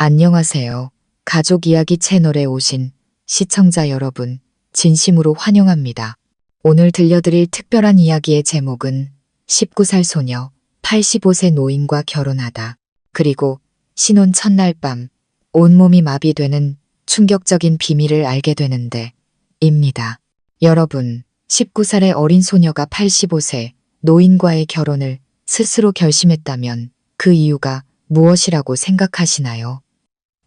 안녕하세요. 가족 이야기 채널에 오신 시청자 여러분, 진심으로 환영합니다. 오늘 들려드릴 특별한 이야기의 제목은 19살 소녀, 85세 노인과 결혼하다. 그리고 신혼 첫날 밤, 온몸이 마비되는 충격적인 비밀을 알게 되는데, 입니다. 여러분, 19살의 어린 소녀가 85세 노인과의 결혼을 스스로 결심했다면 그 이유가 무엇이라고 생각하시나요?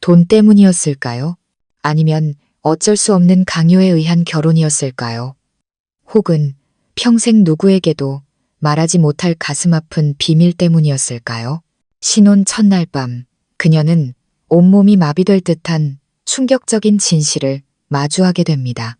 돈 때문이었을까요? 아니면 어쩔 수 없는 강요에 의한 결혼이었을까요? 혹은 평생 누구에게도 말하지 못할 가슴 아픈 비밀 때문이었을까요? 신혼 첫날 밤, 그녀는 온몸이 마비될 듯한 충격적인 진실을 마주하게 됩니다.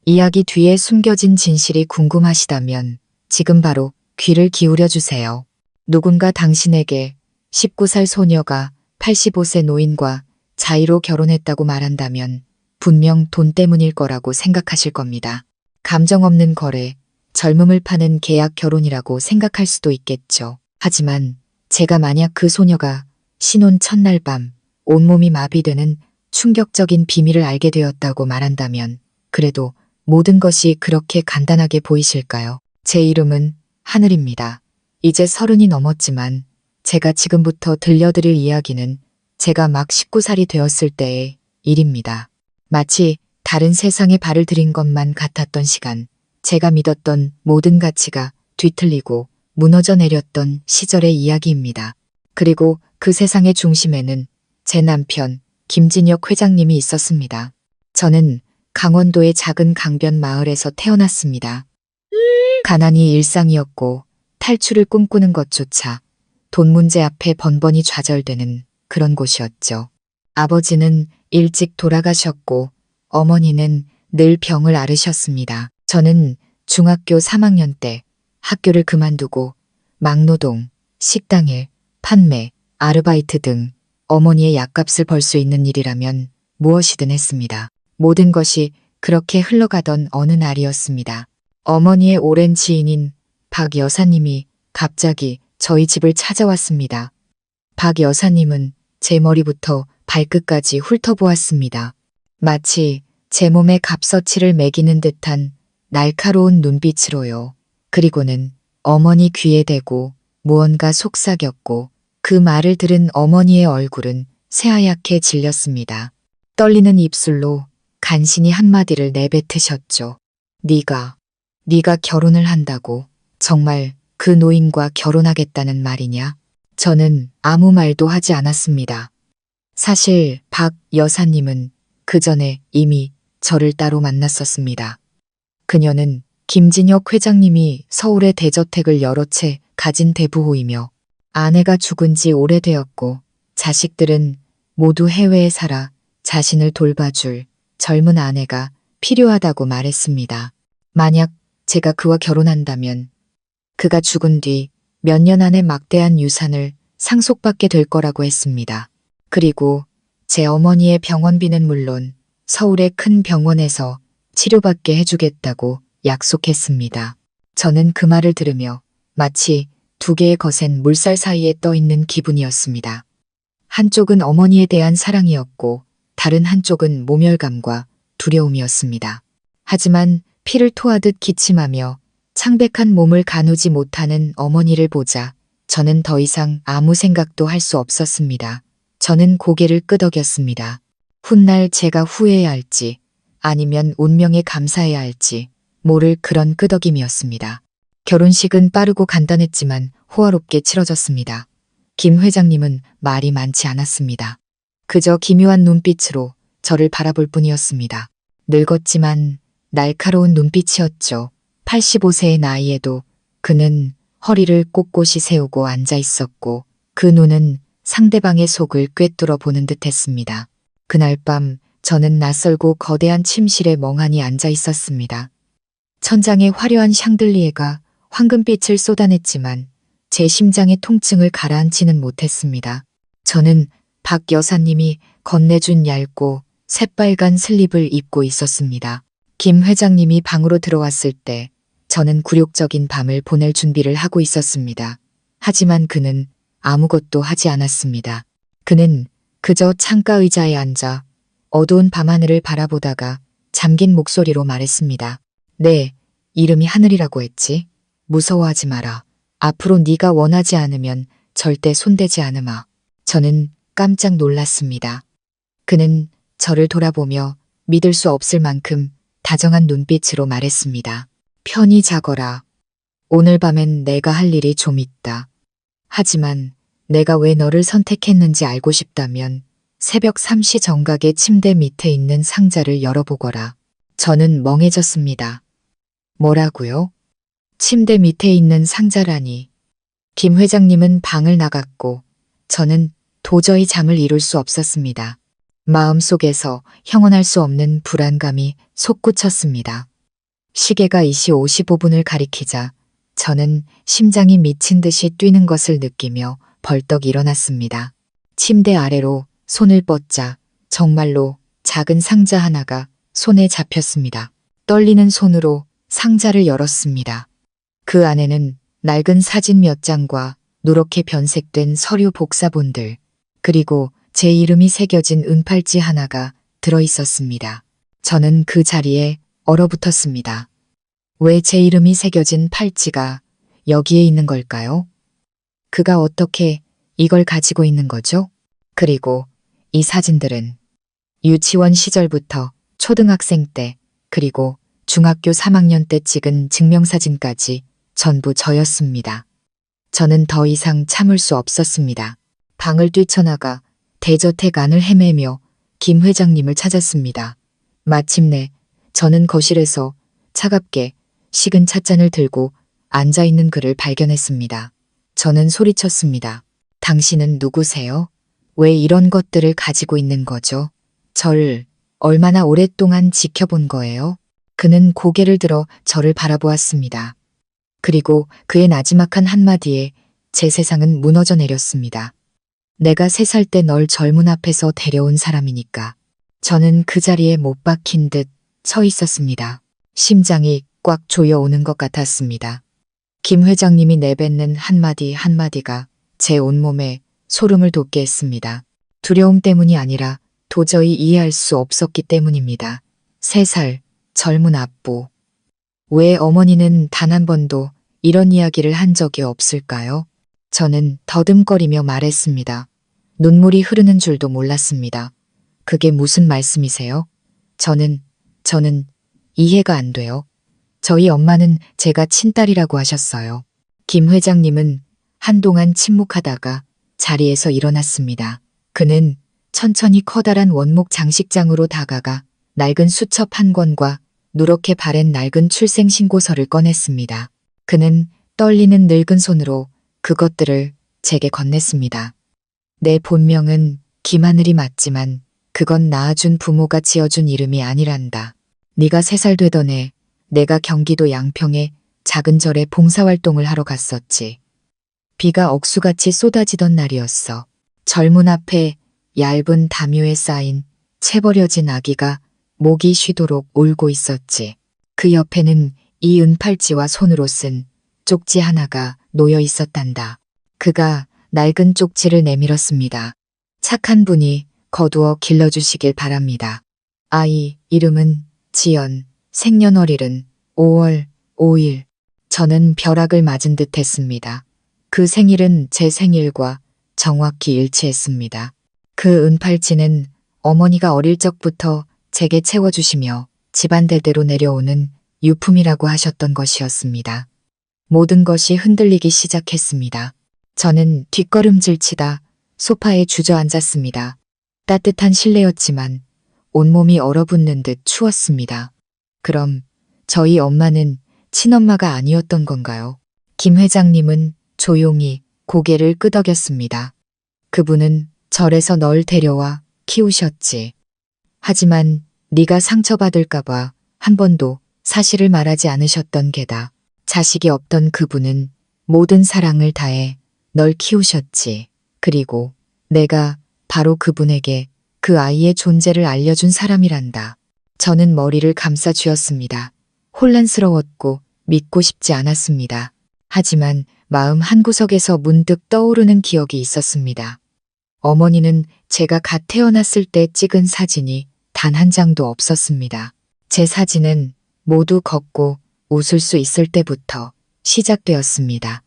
이야기 뒤에 숨겨진 진실이 궁금하시다면 지금 바로 귀를 기울여 주세요. 누군가 당신에게 19살 소녀가 85세 노인과 자의로 결혼했다고 말한다면 분명 돈 때문일 거라고 생각하실 겁니다. 감정 없는 거래, 젊음을 파는 계약 결혼이라고 생각할 수도 있겠죠. 하지만 제가 만약 그 소녀가 신혼 첫날 밤 온몸이 마비되는 충격적인 비밀을 알게 되었다고 말한다면 그래도 모든 것이 그렇게 간단하게 보이실까요? 제 이름은 하늘입니다. 이제 30이 넘었지만 제가 지금부터 들려드릴 이야기는 제가 막 19살이 되었을 때의 일입니다. 마치 다른 세상에 발을 들인 것만 같았던 시간, 제가 믿었던 모든 가치가 뒤틀리고 무너져 내렸던 시절의 이야기입니다. 그리고 그 세상의 중심에는 제 남편 김진혁 회장님이 있었습니다. 저는 강원도의 작은 강변 마을에서 태어났습니다. 가난이 일상이었고 탈출을 꿈꾸는 것조차 돈 문제 앞에 번번이 좌절되는 그런 곳이었죠. 아버지는 일찍 돌아가셨고 어머니는 늘 병을 앓으셨습니다. 저는 중학교 3학년 때 학교를 그만두고 막노동, 식당일, 판매, 아르바이트 등 어머니의 약값을 벌 수 있는 일이라면 무엇이든 했습니다. 모든 것이 그렇게 흘러가던 어느 날이었습니다. 어머니의 오랜 지인인 박 여사님이 갑자기 저희 집을 찾아왔습니다. 박 여사님은 제 머리부터 발끝까지 훑어보았습니다. 마치 제 몸에 갑서치를 매기는 듯한 날카로운 눈빛으로요. 그리고는 어머니 귀에 대고 무언가 속삭였고 그 말을 들은 어머니의 얼굴은 새하얗게 질렸습니다. 떨리는 입술로 간신히 한마디를 내뱉으셨죠. 네가 결혼을 한다고 정말 그 노인과 결혼하겠다는 말이냐? 저는 아무 말도 하지 않았습니다. 사실 박 여사님은 그 전에 이미 저를 따로 만났었습니다. 그녀는 김진혁 회장님이 서울에 대저택을 여러 채 가진 대부호이며 아내가 죽은 지 오래되었고 자식들은 모두 해외에 살아 자신을 돌봐줄 젊은 아내가 필요하다고 말했습니다. 만약 제가 그와 결혼한다면 그가 죽은 뒤 몇 년 안에 막대한 유산을 상속받게 될 거라고 했습니다. 그리고 제 어머니의 병원비는 물론 서울의 큰 병원에서 치료받게 해주겠다고 약속했습니다. 저는 그 말을 들으며 마치 두 개의 거센 물살 사이에 떠 있는 기분이었습니다. 한쪽은 어머니에 대한 사랑이었고 다른 한쪽은 모멸감과 두려움이었습니다. 하지만 피를 토하듯 기침하며 창백한 몸을 가누지 못하는 어머니를 보자 저는 더 이상 아무 생각도 할 수 없었습니다. 저는 고개를 끄덕였습니다. 훗날 제가 후회해야 할지 아니면 운명에 감사해야 할지 모를 그런 끄덕임이었습니다. 결혼식은 빠르고 간단했지만 호화롭게 치러졌습니다. 김 회장님은 말이 많지 않았습니다. 그저 기묘한 눈빛으로 저를 바라볼 뿐이었습니다. 늙었지만 날카로운 눈빛이었죠. 85세의 나이에도 그는 허리를 꼿꼿이 세우고 앉아 있었고 그 눈은 상대방의 속을 꿰뚫어 보는 듯 했습니다. 그날 밤 저는 낯설고 거대한 침실에 멍하니 앉아 있었습니다. 천장에 화려한 샹들리에가 황금빛을 쏟아냈지만 제 심장의 통증을 가라앉히는 못했습니다. 저는 박 여사님이 건네준 얇고 새빨간 슬립을 입고 있었습니다. 김 회장님이 방으로 들어왔을 때 저는 굴욕적인 밤을 보낼 준비를 하고 있었습니다. 하지만 그는 아무것도 하지 않았습니다. 그는 그저 창가 의자에 앉아 어두운 밤하늘을 바라보다가 잠긴 목소리로 말했습니다. 네, 이름이 하늘이라고 했지. 무서워하지 마라. 앞으로 네가 원하지 않으면 절대 손대지 않으마. 저는 깜짝 놀랐습니다. 그는 저를 돌아보며 믿을 수 없을 만큼 다정한 눈빛으로 말했습니다. 편히 자거라. 오늘 밤엔 내가 할 일이 좀 있다. 하지만 내가 왜 너를 선택했는지 알고 싶다면 새벽 3시 정각에 침대 밑에 있는 상자를 열어보거라. 저는 멍해졌습니다. 뭐라고요? 침대 밑에 있는 상자라니. 김 회장님은 방을 나갔고 저는 도저히 잠을 이룰 수 없었습니다. 마음속에서 형언할 수 없는 불안감이 솟구쳤습니다. 시계가 2시 55분을 가리키자 저는 심장이 미친 듯이 뛰는 것을 느끼며 벌떡 일어났습니다. 침대 아래로 손을 뻗자 정말로 작은 상자 하나가 손에 잡혔습니다. 떨리는 손으로 상자를 열었습니다. 그 안에는 낡은 사진 몇 장과 누렇게 변색된 서류 복사본들, 그리고 제 이름이 새겨진 은팔찌 하나가 들어 있었습니다. 저는 그 자리에 얼어붙었습니다. 왜 제 이름이 새겨진 팔찌가 여기에 있는 걸까요? 그가 어떻게 이걸 가지고 있는 거죠? 그리고 이 사진들은 유치원 시절부터 초등학생 때, 그리고 중학교 3학년 때 찍은 증명사진까지 전부 저였습니다. 저는 더 이상 참을 수 없었습니다. 방을 뛰쳐나가 대저택 안을 헤매며 김 회장님을 찾았습니다. 마침내 저는 거실에서 차갑게 식은 찻잔을 들고 앉아있는 그를 발견했습니다. 저는 소리쳤습니다. 당신은 누구세요? 왜 이런 것들을 가지고 있는 거죠? 저를 얼마나 오랫동안 지켜본 거예요? 그는 고개를 들어 저를 바라보았습니다. 그리고 그의 나지막한 한마디에 제 세상은 무너져 내렸습니다. 내가 3살 때 널 젊은 앞에서 데려온 사람이니까. 저는 그 자리에 못 박힌 듯 서 있었습니다. 심장이 꽉 조여오는 것 같았습니다. 김 회장님이 내뱉는 한마디 한마디가 제 온몸에 소름을 돋게 했습니다. 두려움 때문이 아니라 도저히 이해할 수 없었기 때문입니다. 3살, 젊은 아빠. 왜 어머니는 단 한 번도 이런 이야기를 한 적이 없을까요? 저는 더듬거리며 말했습니다. 눈물이 흐르는 줄도 몰랐습니다. 그게 무슨 말씀이세요? 저는 이해가 안 돼요. 저희 엄마는 제가 친딸이라고 하셨어요. 김 회장님은 한동안 침묵하다가 자리에서 일어났습니다. 그는 천천히 커다란 원목 장식장으로 다가가 낡은 수첩 한 권과 누렇게 바랜 낡은 출생신고서를 꺼냈습니다. 그는 떨리는 늙은 손으로 그것들을 제게 건넸습니다. 내 본명은 김하늘이 맞지만 그건 낳아준 부모가 지어준 이름이 아니란다. 네가 3살 되던 해 내가 경기도 양평에 작은 절에 봉사활동을 하러 갔었지. 비가 억수같이 쏟아지던 날이었어. 절문 앞에 얇은 담요에 쌓인 채버려진 아기가 목이 쉬도록 울고 있었지. 그 옆에는 이 은팔찌와 손으로 쓴 쪽지 하나가 놓여 있었단다. 그가 낡은 쪽지를 내밀었습니다. 착한 분이 거두어 길러주시길 바랍니다. 아이 이름은 지연, 생년월일은 5월 5일. 저는 벼락을 맞은 듯 했습니다. 그 생일은 제 생일과 정확히 일치했습니다. 그 은팔찌는 어머니가 어릴 적부터 제게 채워주시며 집안 대대로 내려오는 유품이라고 하셨던 것이었습니다. 모든 것이 흔들리기 시작했습니다. 저는 뒷걸음질 치다 소파에 주저앉았습니다. 따뜻한 실내였지만 온몸이 얼어붙는 듯 추웠습니다. 그럼 저희 엄마는 친엄마가 아니었던 건가요? 김 회장님은 조용히 고개를 끄덕였습니다. 그분은 절에서 널 데려와 키우셨지. 하지만 네가 상처받을까봐 한 번도 사실을 말하지 않으셨던 게다. 자식이 없던 그분은 모든 사랑을 다해 널 키우셨지. 그리고 내가 바로 그분에게 그 아이의 존재를 알려준 사람이란다. 저는 머리를 감싸 쥐었습니다. 혼란스러웠고 믿고 싶지 않았습니다. 하지만 마음 한구석에서 문득 떠오르는 기억이 있었습니다. 어머니는 제가 갓 태어났을 때 찍은 사진이 단 한 장도 없었습니다. 제 사진은 모두 걷고 웃을 수 있을 때부터 시작되었습니다.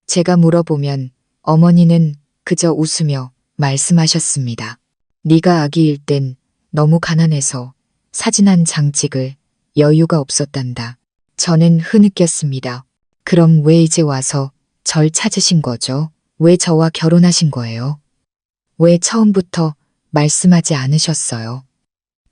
제가 물어보면 어머니는 그저 웃으며 말씀하셨습니다. 네가 아기일 땐 너무 가난해서 사진 한 장 찍을 여유가 없었단다. 저는 흐느꼈습니다. 그럼 왜 이제 와서 절 찾으신 거죠? 왜 저와 결혼하신 거예요? 왜 처음부터 말씀하지 않으셨어요?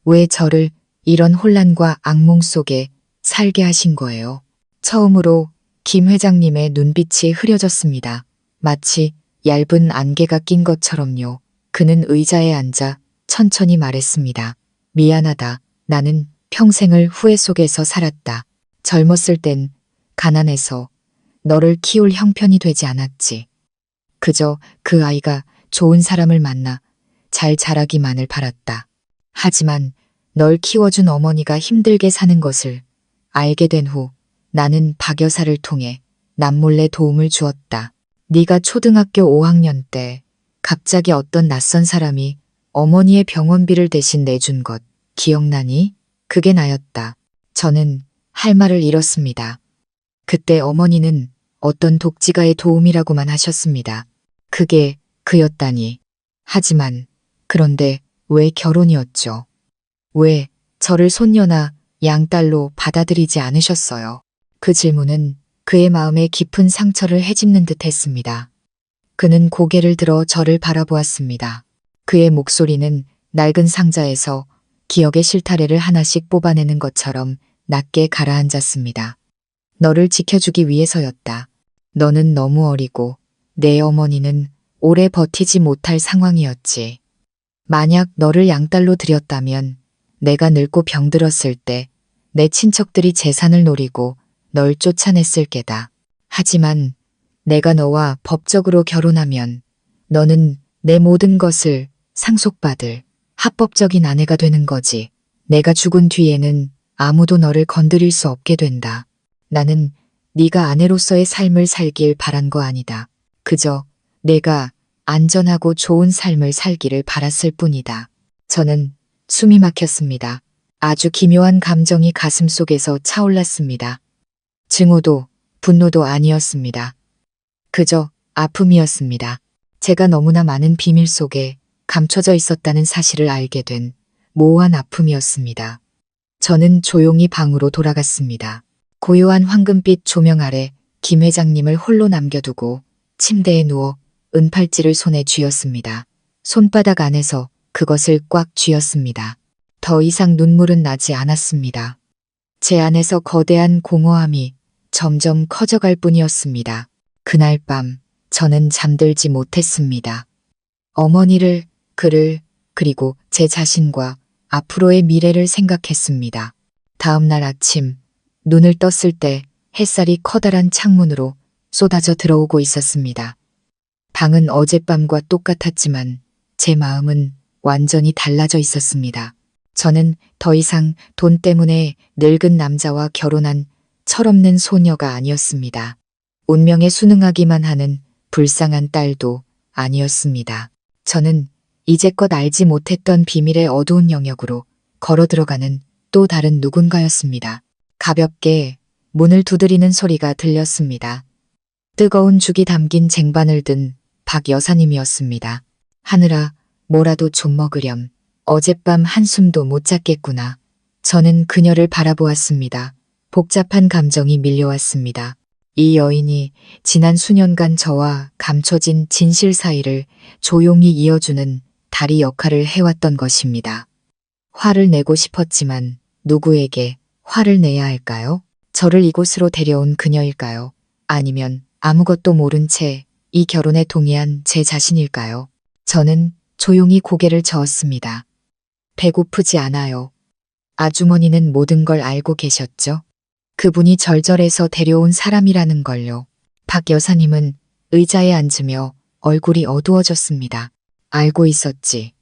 왜 저를 이런 혼란과 악몽 속에 살게 하신 거예요? 처음으로 김 회장님의 눈빛이 흐려졌습니다. 마치 얇은 안개가 낀 것처럼요. 그는 의자에 앉아 천천히 말했습니다. 미안하다. 나는 평생을 후회 속에서 살았다. 젊었을 땐 가난해서 너를 키울 형편이 되지 않았지. 그저 그 아이가 좋은 사람을 만나 잘 자라기만을 바랐다. 하지만 널 키워준 어머니가 힘들게 사는 것을 알게 된 후 나는 박 여사를 통해 남몰래 도움을 주었다. 네가 초등학교 5학년 때 갑자기 어떤 낯선 사람이 어머니의 병원비를 대신 내준 것 기억나니? 그게 나였다. 저는 할 말을 잃었습니다. 그때 어머니는 어떤 독지가의 도움이라고만 하셨습니다. 그게 그였다니. 하지만 그런데 왜 결혼이었죠? 왜 저를 손녀나 양딸로 받아들이지 않으셨어요? 그 질문은 그의 마음에 깊은 상처를 헤집는 듯 했습니다. 그는 고개를 들어 저를 바라보았습니다. 그의 목소리는 낡은 상자에서 기억의 실타래를 하나씩 뽑아내는 것처럼 낮게 가라앉았습니다. 너를 지켜주기 위해서였다. 너는 너무 어리고 내 어머니는 오래 버티지 못할 상황이었지. 만약 너를 양딸로 들였다면 내가 늙고 병들었을 때 내 친척들이 재산을 노리고 널 쫓아냈을 게다. 하지만 내가 너와 법적으로 결혼하면 너는 내 모든 것을 상속받을 합법적인 아내가 되는 거지. 내가 죽은 뒤에는 아무도 너를 건드릴 수 없게 된다. 나는 네가 아내로서의 삶을 살길 바란 거 아니다. 그저 내가 안전하고 좋은 삶을 살기를 바랐을 뿐이다. 저는 숨이 막혔습니다. 아주 기묘한 감정이 가슴 속에서 차올랐습니다. 증오도 분노도 아니었습니다. 그저 아픔이었습니다. 제가 너무나 많은 비밀 속에 감춰져 있었다는 사실을 알게 된 모호한 아픔이었습니다. 저는 조용히 방으로 돌아갔습니다. 고요한 황금빛 조명 아래 김 회장님을 홀로 남겨두고 침대에 누워 은팔찌를 손에 쥐었습니다. 손바닥 안에서 그것을 꽉 쥐었습니다. 더 이상 눈물은 나지 않았습니다. 제 안에서 거대한 공허함이 점점 커져갈 뿐이었습니다. 그날 밤 저는 잠들지 못했습니다. 어머니를, 그를, 그리고 제 자신과 앞으로의 미래를 생각했습니다. 다음 날 아침 눈을 떴을 때 햇살이 커다란 창문으로 쏟아져 들어오고 있었습니다. 방은 어젯밤과 똑같았지만 제 마음은 완전히 달라져 있었습니다. 저는 더 이상 돈 때문에 늙은 남자와 결혼한 철없는 소녀가 아니었습니다. 운명에 순응하기만 하는 불쌍한 딸도 아니었습니다. 저는 이제껏 알지 못했던 비밀의 어두운 영역으로 걸어 들어가는 또 다른 누군가였습니다. 가볍게 문을 두드리는 소리가 들렸습니다. 뜨거운 죽이 담긴 쟁반을 든 박 여사님이었습니다. 하늘아, 뭐라도 좀 먹으렴. 어젯밤 한숨도 못 잤겠구나. 저는 그녀를 바라보았습니다. 복잡한 감정이 밀려왔습니다. 이 여인이 지난 수년간 저와 감춰진 진실 사이를 조용히 이어주는 다리 역할을 해왔던 것입니다. 화를 내고 싶었지만 누구에게 화를 내야 할까요? 저를 이곳으로 데려온 그녀일까요? 아니면 아무것도 모른 채 이 결혼에 동의한 제 자신일까요? 저는 조용히 고개를 저었습니다. 배고프지 않아요. 아주머니는 모든 걸 알고 계셨죠? 그분이 절절해서 데려온 사람이라는 걸요. 박 여사님은 의자에 앉으며 얼굴이 어두워졌습니다. 알고 있었지.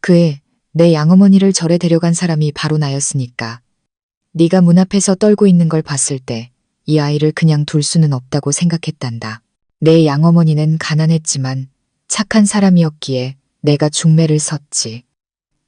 그애 내 양어머니를 절에 데려간 사람이 바로 나였으니까. 네가 문 앞에서 떨고 있는 걸 봤을 때 이 아이를 그냥 둘 수는 없다고 생각했단다. 내 양어머니는 가난했지만 착한 사람이었기에 내가 중매를 섰지.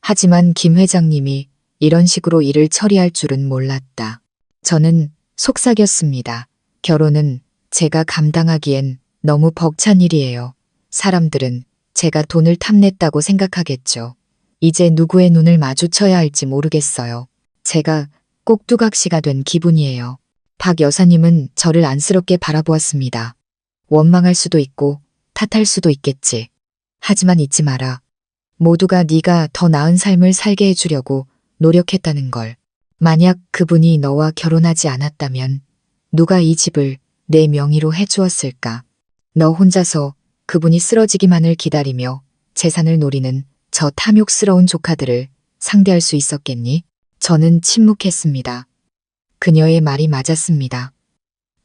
하지만 김 회장님이 이런 식으로 일을 처리할 줄은 몰랐다. 저는 속삭였습니다. 결혼은 제가 감당하기엔 너무 벅찬 일이에요. 사람들은 제가 돈을 탐냈다고 생각하겠죠. 이제 누구의 눈을 마주쳐야 할지 모르겠어요. 제가 꼭두각시가 된 기분이에요. 박 여사님은 저를 안쓰럽게 바라보았습니다. 원망할 수도 있고 탓할 수도 있겠지. 하지만 잊지 마라. 모두가 네가 더 나은 삶을 살게 해주려고 노력했다는 걸. 만약 그분이 너와 결혼하지 않았다면 누가 이 집을 내 명의로 해주었을까? 너 혼자서 그분이 쓰러지기만을 기다리며 재산을 노리는 저 탐욕스러운 조카들을 상대할 수 있었겠니? 저는 침묵했습니다. 그녀의 말이 맞았습니다.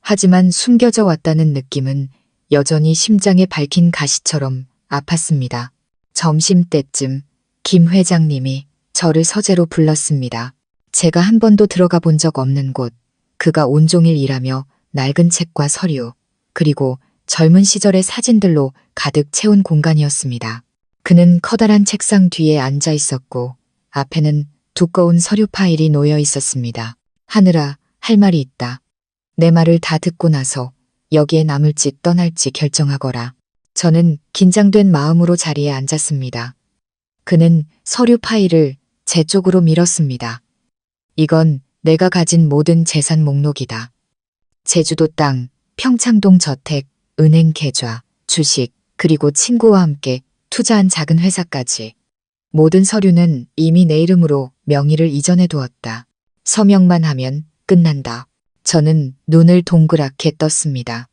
하지만 숨겨져 왔다는 느낌은 여전히 심장에 밝힌 가시처럼 아팠습니다. 점심때쯤 김 회장님이 저를 서재로 불렀습니다. 제가 한 번도 들어가 본 적 없는 곳, 그가 온종일 일하며 낡은 책과 서류, 그리고 젊은 시절의 사진들로 가득 채운 공간이었습니다. 그는 커다란 책상 뒤에 앉아 있었고 앞에는 두꺼운 서류 파일이 놓여 있었습니다. 하늘아, 할 말이 있다. 내 말을 다 듣고 나서 여기에 남을지 떠날지 결정하거라. 저는 긴장된 마음으로 자리에 앉았습니다. 그는 서류 파일을 제 쪽으로 밀었습니다. 이건 내가 가진 모든 재산 목록이다. 제주도 땅, 평창동 저택, 은행 계좌, 주식, 그리고 친구와 함께 투자한 작은 회사까지. 모든 서류는 이미 내 이름으로 명의를 이전해 두었다. 서명만 하면 끝난다. 저는 눈을 동그랗게 떴습니다.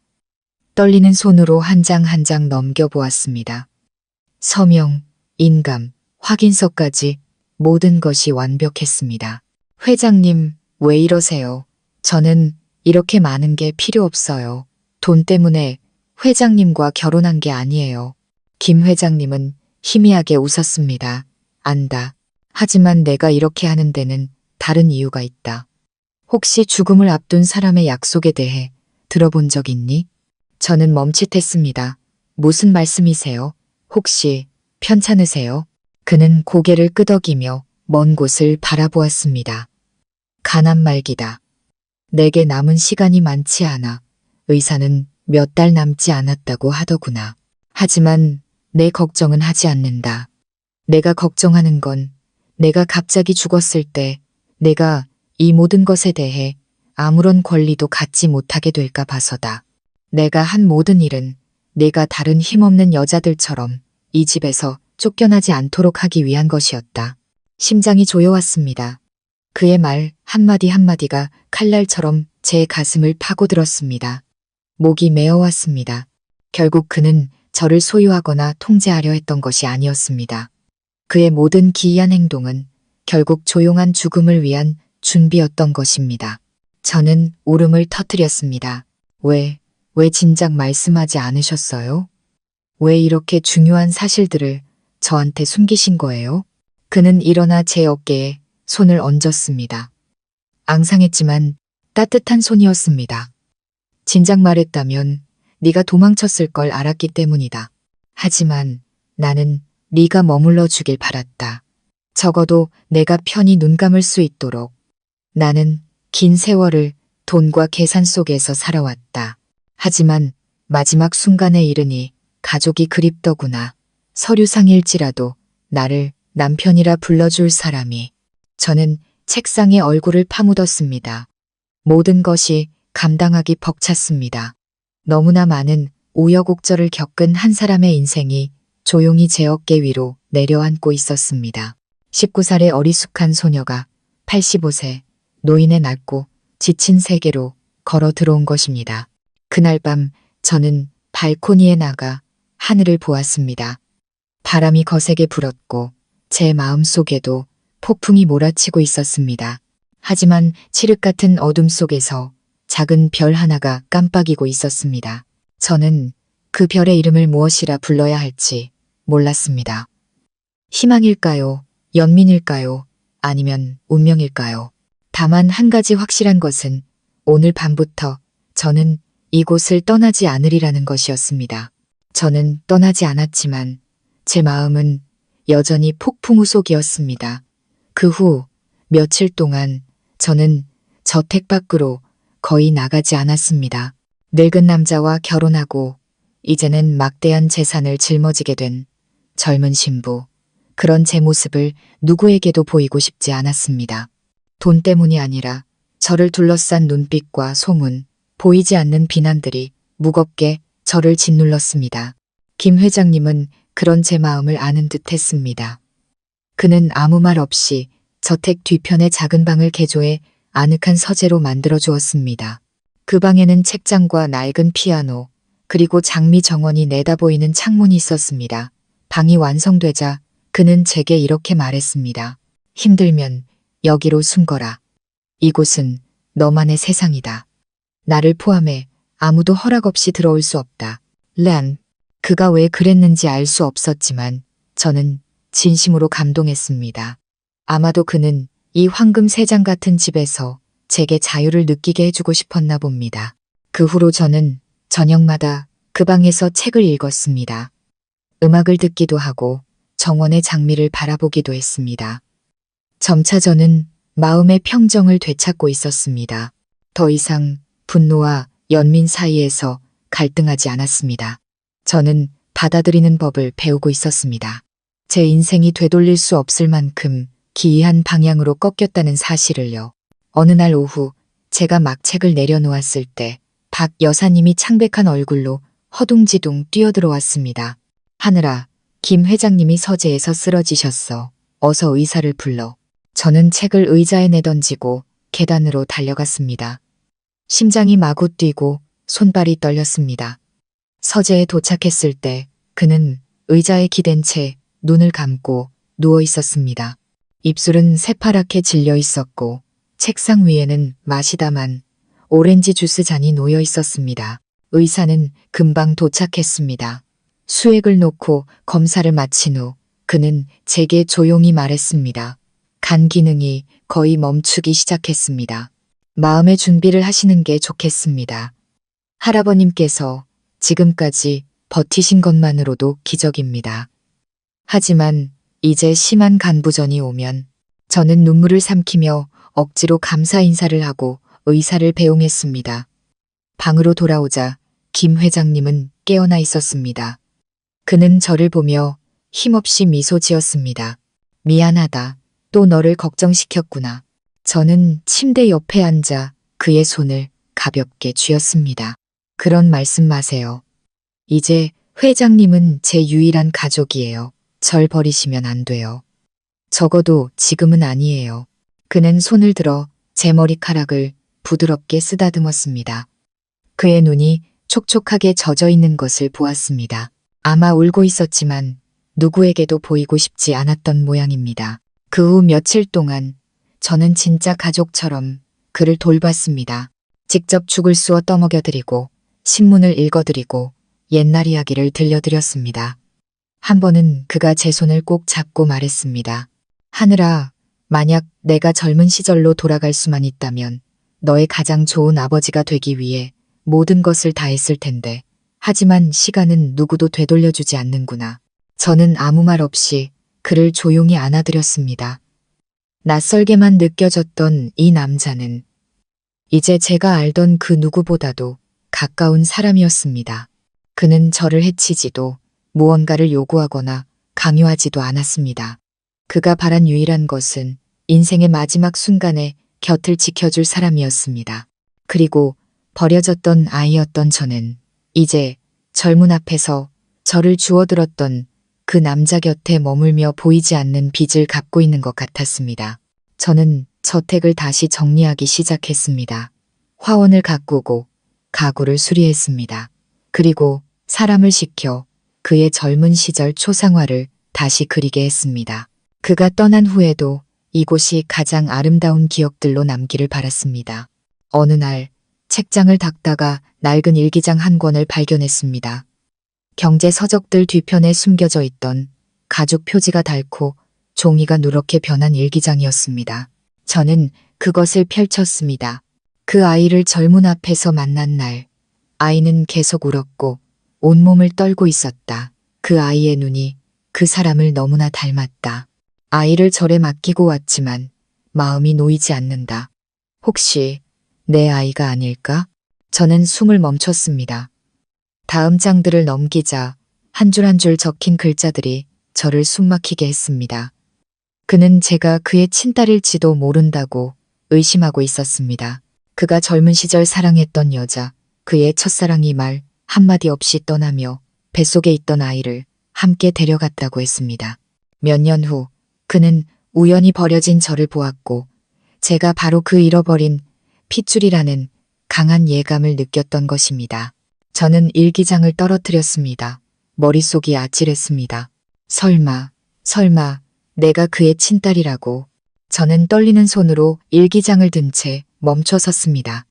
떨리는 손으로 한 장 한 장 넘겨보았습니다. 서명, 인감, 확인서까지 모든 것이 완벽했습니다. 회장님, 왜 이러세요? 저는 이렇게 많은 게 필요 없어요. 돈 때문에 회장님과 결혼한 게 아니에요. 김 회장님은 희미하게 웃었습니다. 안다. 하지만 내가 이렇게 하는 데는 다른 이유가 있다. 혹시 죽음을 앞둔 사람의 약속에 대해 들어본 적 있니? 저는 멈칫했습니다. 무슨 말씀이세요? 혹시 편찮으세요? 그는 고개를 끄덕이며 먼 곳을 바라보았습니다. 가난 말기다. 내게 남은 시간이 많지 않아. 의사는 몇 달 남지 않았다고 하더구나. 하지만 내 걱정은 하지 않는다. 내가 걱정하는 건 내가 갑자기 죽었을 때 내가 이 모든 것에 대해 아무런 권리도 갖지 못하게 될까 봐서다. 내가 한 모든 일은 내가 다른 힘없는 여자들처럼 이 집에서 쫓겨나지 않도록 하기 위한 것이었다. 심장이 조여왔습니다. 그의 말 한마디 한마디가 칼날처럼 제 가슴을 파고들었습니다. 목이 메어왔습니다. 결국 그는 저를 소유하거나 통제하려 했던 것이 아니었습니다. 그의 모든 기이한 행동은 결국 조용한 죽음을 위한 준비였던 것입니다. 저는 울음을 터뜨렸습니다. 왜 진작 말씀하지 않으셨어요? 왜 이렇게 중요한 사실들을 저한테 숨기신 거예요? 그는 일어나 제 어깨에 손을 얹었습니다. 앙상했지만 따뜻한 손이었습니다. 진작 말했다면 네가 도망쳤을 걸 알았기 때문이다. 하지만 나는 네가 머물러 주길 바랐다. 적어도 내가 편히 눈 감을 수 있도록. 나는 긴 세월을 돈과 계산 속에서 살아왔다. 하지만 마지막 순간에 이르니 가족이 그립더구나. 서류상일지라도 나를 남편이라 불러줄 사람이. 저는 책상에 얼굴을 파묻었습니다. 모든 것이 감당하기 벅찼습니다. 너무나 많은 우여곡절을 겪은 한 사람의 인생이 조용히 제 어깨 위로 내려앉고 있었습니다. 19살의 어리숙한 소녀가 85세 노인의 낡고 지친 세계로 걸어 들어온 것입니다. 그날 밤 저는 발코니에 나가 하늘을 보았습니다. 바람이 거세게 불었고 제 마음속에도 폭풍이 몰아치고 있었습니다. 하지만 칠흑 같은 어둠 속에서 작은 별 하나가 깜빡이고 있었습니다. 저는 그 별의 이름을 무엇이라 불러야 할지 몰랐습니다. 희망일까요? 연민일까요? 아니면 운명일까요? 다만 한 가지 확실한 것은 오늘 밤부터 저는 이곳을 떠나지 않으리라는 것이었습니다. 저는 떠나지 않았지만 제 마음은 여전히 폭풍우 속이었습니다. 그 후 며칠 동안 저는 저택 밖으로 거의 나가지 않았습니다. 늙은 남자와 결혼하고 이제는 막대한 재산을 짊어지게 된 젊은 신부. 그런 제 모습을 누구에게도 보이고 싶지 않았습니다. 돈 때문이 아니라 저를 둘러싼 눈빛과 소문, 보이지 않는 비난들이 무겁게 저를 짓눌렀습니다. 김 회장님은 그런 제 마음을 아는 듯 했습니다. 그는 아무 말 없이 저택 뒤편의 작은 방을 개조해 아늑한 서재로 만들어 주었습니다. 그 방에는 책장과 낡은 피아노, 그리고 장미 정원이 내다보이는 창문이 있었습니다. 방이 완성되자 그는 제게 이렇게 말했습니다. 힘들면 여기로 숨거라. 이곳은 너만의 세상이다. 나를 포함해 아무도 허락 없이 들어올 수 없다. 란, 그가 왜 그랬는지 알 수 없었지만 저는 진심으로 감동했습니다. 아마도 그는 이 황금 세 장 같은 집에서 제게 자유를 느끼게 해주고 싶었나 봅니다. 그 후로 저는 저녁마다 그 방에서 책을 읽었습니다. 음악을 듣기도 하고 정원의 장미를 바라보기도 했습니다. 점차 저는 마음의 평정을 되찾고 있었습니다. 더 이상 분노와 연민 사이에서 갈등하지 않았습니다. 저는 받아들이는 법을 배우고 있었습니다. 제 인생이 되돌릴 수 없을 만큼 기이한 방향으로 꺾였다는 사실을요. 어느 날 오후 제가 막 책을 내려놓았을 때 박 여사님이 창백한 얼굴로 허둥지둥 뛰어들어왔습니다. 하늘아, 김 회장님이 서재에서 쓰러지셨어. 어서 의사를 불러. 저는 책을 의자에 내던지고 계단으로 달려갔습니다. 심장이 마구 뛰고 손발이 떨렸습니다. 서재에 도착했을 때 그는 의자에 기댄 채 눈을 감고 누워 있었습니다. 입술은 새파랗게 질려 있었고 책상 위에는 마시다만 오렌지 주스 잔이 놓여 있었습니다. 의사는 금방 도착했습니다. 수액을 놓고 검사를 마친 후 그는 제게 조용히 말했습니다. 간 기능이 거의 멈추기 시작했습니다. 마음의 준비를 하시는 게 좋겠습니다. 할아버님께서 지금까지 버티신 것만으로도 기적입니다. 하지만 이제 심한 간부전이 오면 저는 눈물을 삼키며 억지로 감사 인사를 하고 의사를 배웅했습니다. 방으로 돌아오자 김 회장님은 깨어나 있었습니다. 그는 저를 보며 힘없이 미소 지었습니다. 미안하다. 또 너를 걱정시켰구나. 저는 침대 옆에 앉아 그의 손을 가볍게 쥐었습니다. 그런 말씀 마세요. 이제 회장님은 제 유일한 가족이에요. 절 버리시면 안 돼요. 적어도 지금은 아니에요. 그는 손을 들어 제 머리카락을 부드럽게 쓰다듬었습니다. 그의 눈이 촉촉하게 젖어 있는 것을 보았습니다. 아마 울고 있었지만 누구에게도 보이고 싶지 않았던 모양입니다. 그 후 며칠 동안 저는 진짜 가족처럼 그를 돌봤습니다. 직접 죽을 쑤어 떠먹여드리고 신문을 읽어드리고 옛날 이야기를 들려드렸습니다. 한 번은 그가 제 손을 꼭 잡고 말했습니다. 하늘아, 만약 내가 젊은 시절로 돌아갈 수만 있다면 너의 가장 좋은 아버지가 되기 위해 모든 것을 다했을 텐데 하지만 시간은 누구도 되돌려주지 않는구나. 저는 아무 말 없이 그를 조용히 안아드렸습니다. 낯설게만 느껴졌던 이 남자는 이제 제가 알던 그 누구보다도 가까운 사람이었습니다. 그는 저를 해치지도 무언가를 요구하거나 강요하지도 않았습니다. 그가 바란 유일한 것은 인생의 마지막 순간에 곁을 지켜줄 사람이었습니다. 그리고 버려졌던 아이였던 저는 이제 젊은 앞에서 저를 주워들었던 그 남자 곁에 머물며 보이지 않는 빚을 갚고 있는 것 같았습니다. 저는 저택을 다시 정리하기 시작했습니다. 화원을 가꾸고 가구를 수리했습니다. 그리고 사람을 시켜 그의 젊은 시절 초상화를 다시 그리게 했습니다. 그가 떠난 후에도 이곳이 가장 아름다운 기억들로 남기를 바랐습니다. 어느 날 책장을 닦다가 낡은 일기장 한 권을 발견했습니다. 경제 서적들 뒤편에 숨겨져 있던 가죽 표지가 닳고 종이가 누렇게 변한 일기장이었습니다. 저는 그것을 펼쳤습니다. 그 아이를 젊은 앞에서 만난 날, 아이는 계속 울었고 온몸을 떨고 있었다. 그 아이의 눈이 그 사람을 너무나 닮았다. 아이를 절에 맡기고 왔지만 마음이 놓이지 않는다. 혹시 내 아이가 아닐까? 저는 숨을 멈췄습니다. 다음 장들을 넘기자 한 줄 한 줄 적힌 글자들이 저를 숨막히게 했습니다. 그는 제가 그의 친딸일지도 모른다고 의심하고 있었습니다. 그가 젊은 시절 사랑했던 여자, 그의 첫사랑이 말 한마디 없이 떠나며 뱃속에 있던 아이를 함께 데려갔다고 했습니다. 몇 년 후 그는 우연히 버려진 저를 보았고 제가 바로 그 잃어버린 핏줄이라는 강한 예감을 느꼈던 것입니다. 저는 일기장을 떨어뜨렸습니다. 머릿속이 아찔했습니다. 설마 내가 그의 친딸이라고. 저는 떨리는 손으로 일기장을 든 채 멈춰 섰습니다.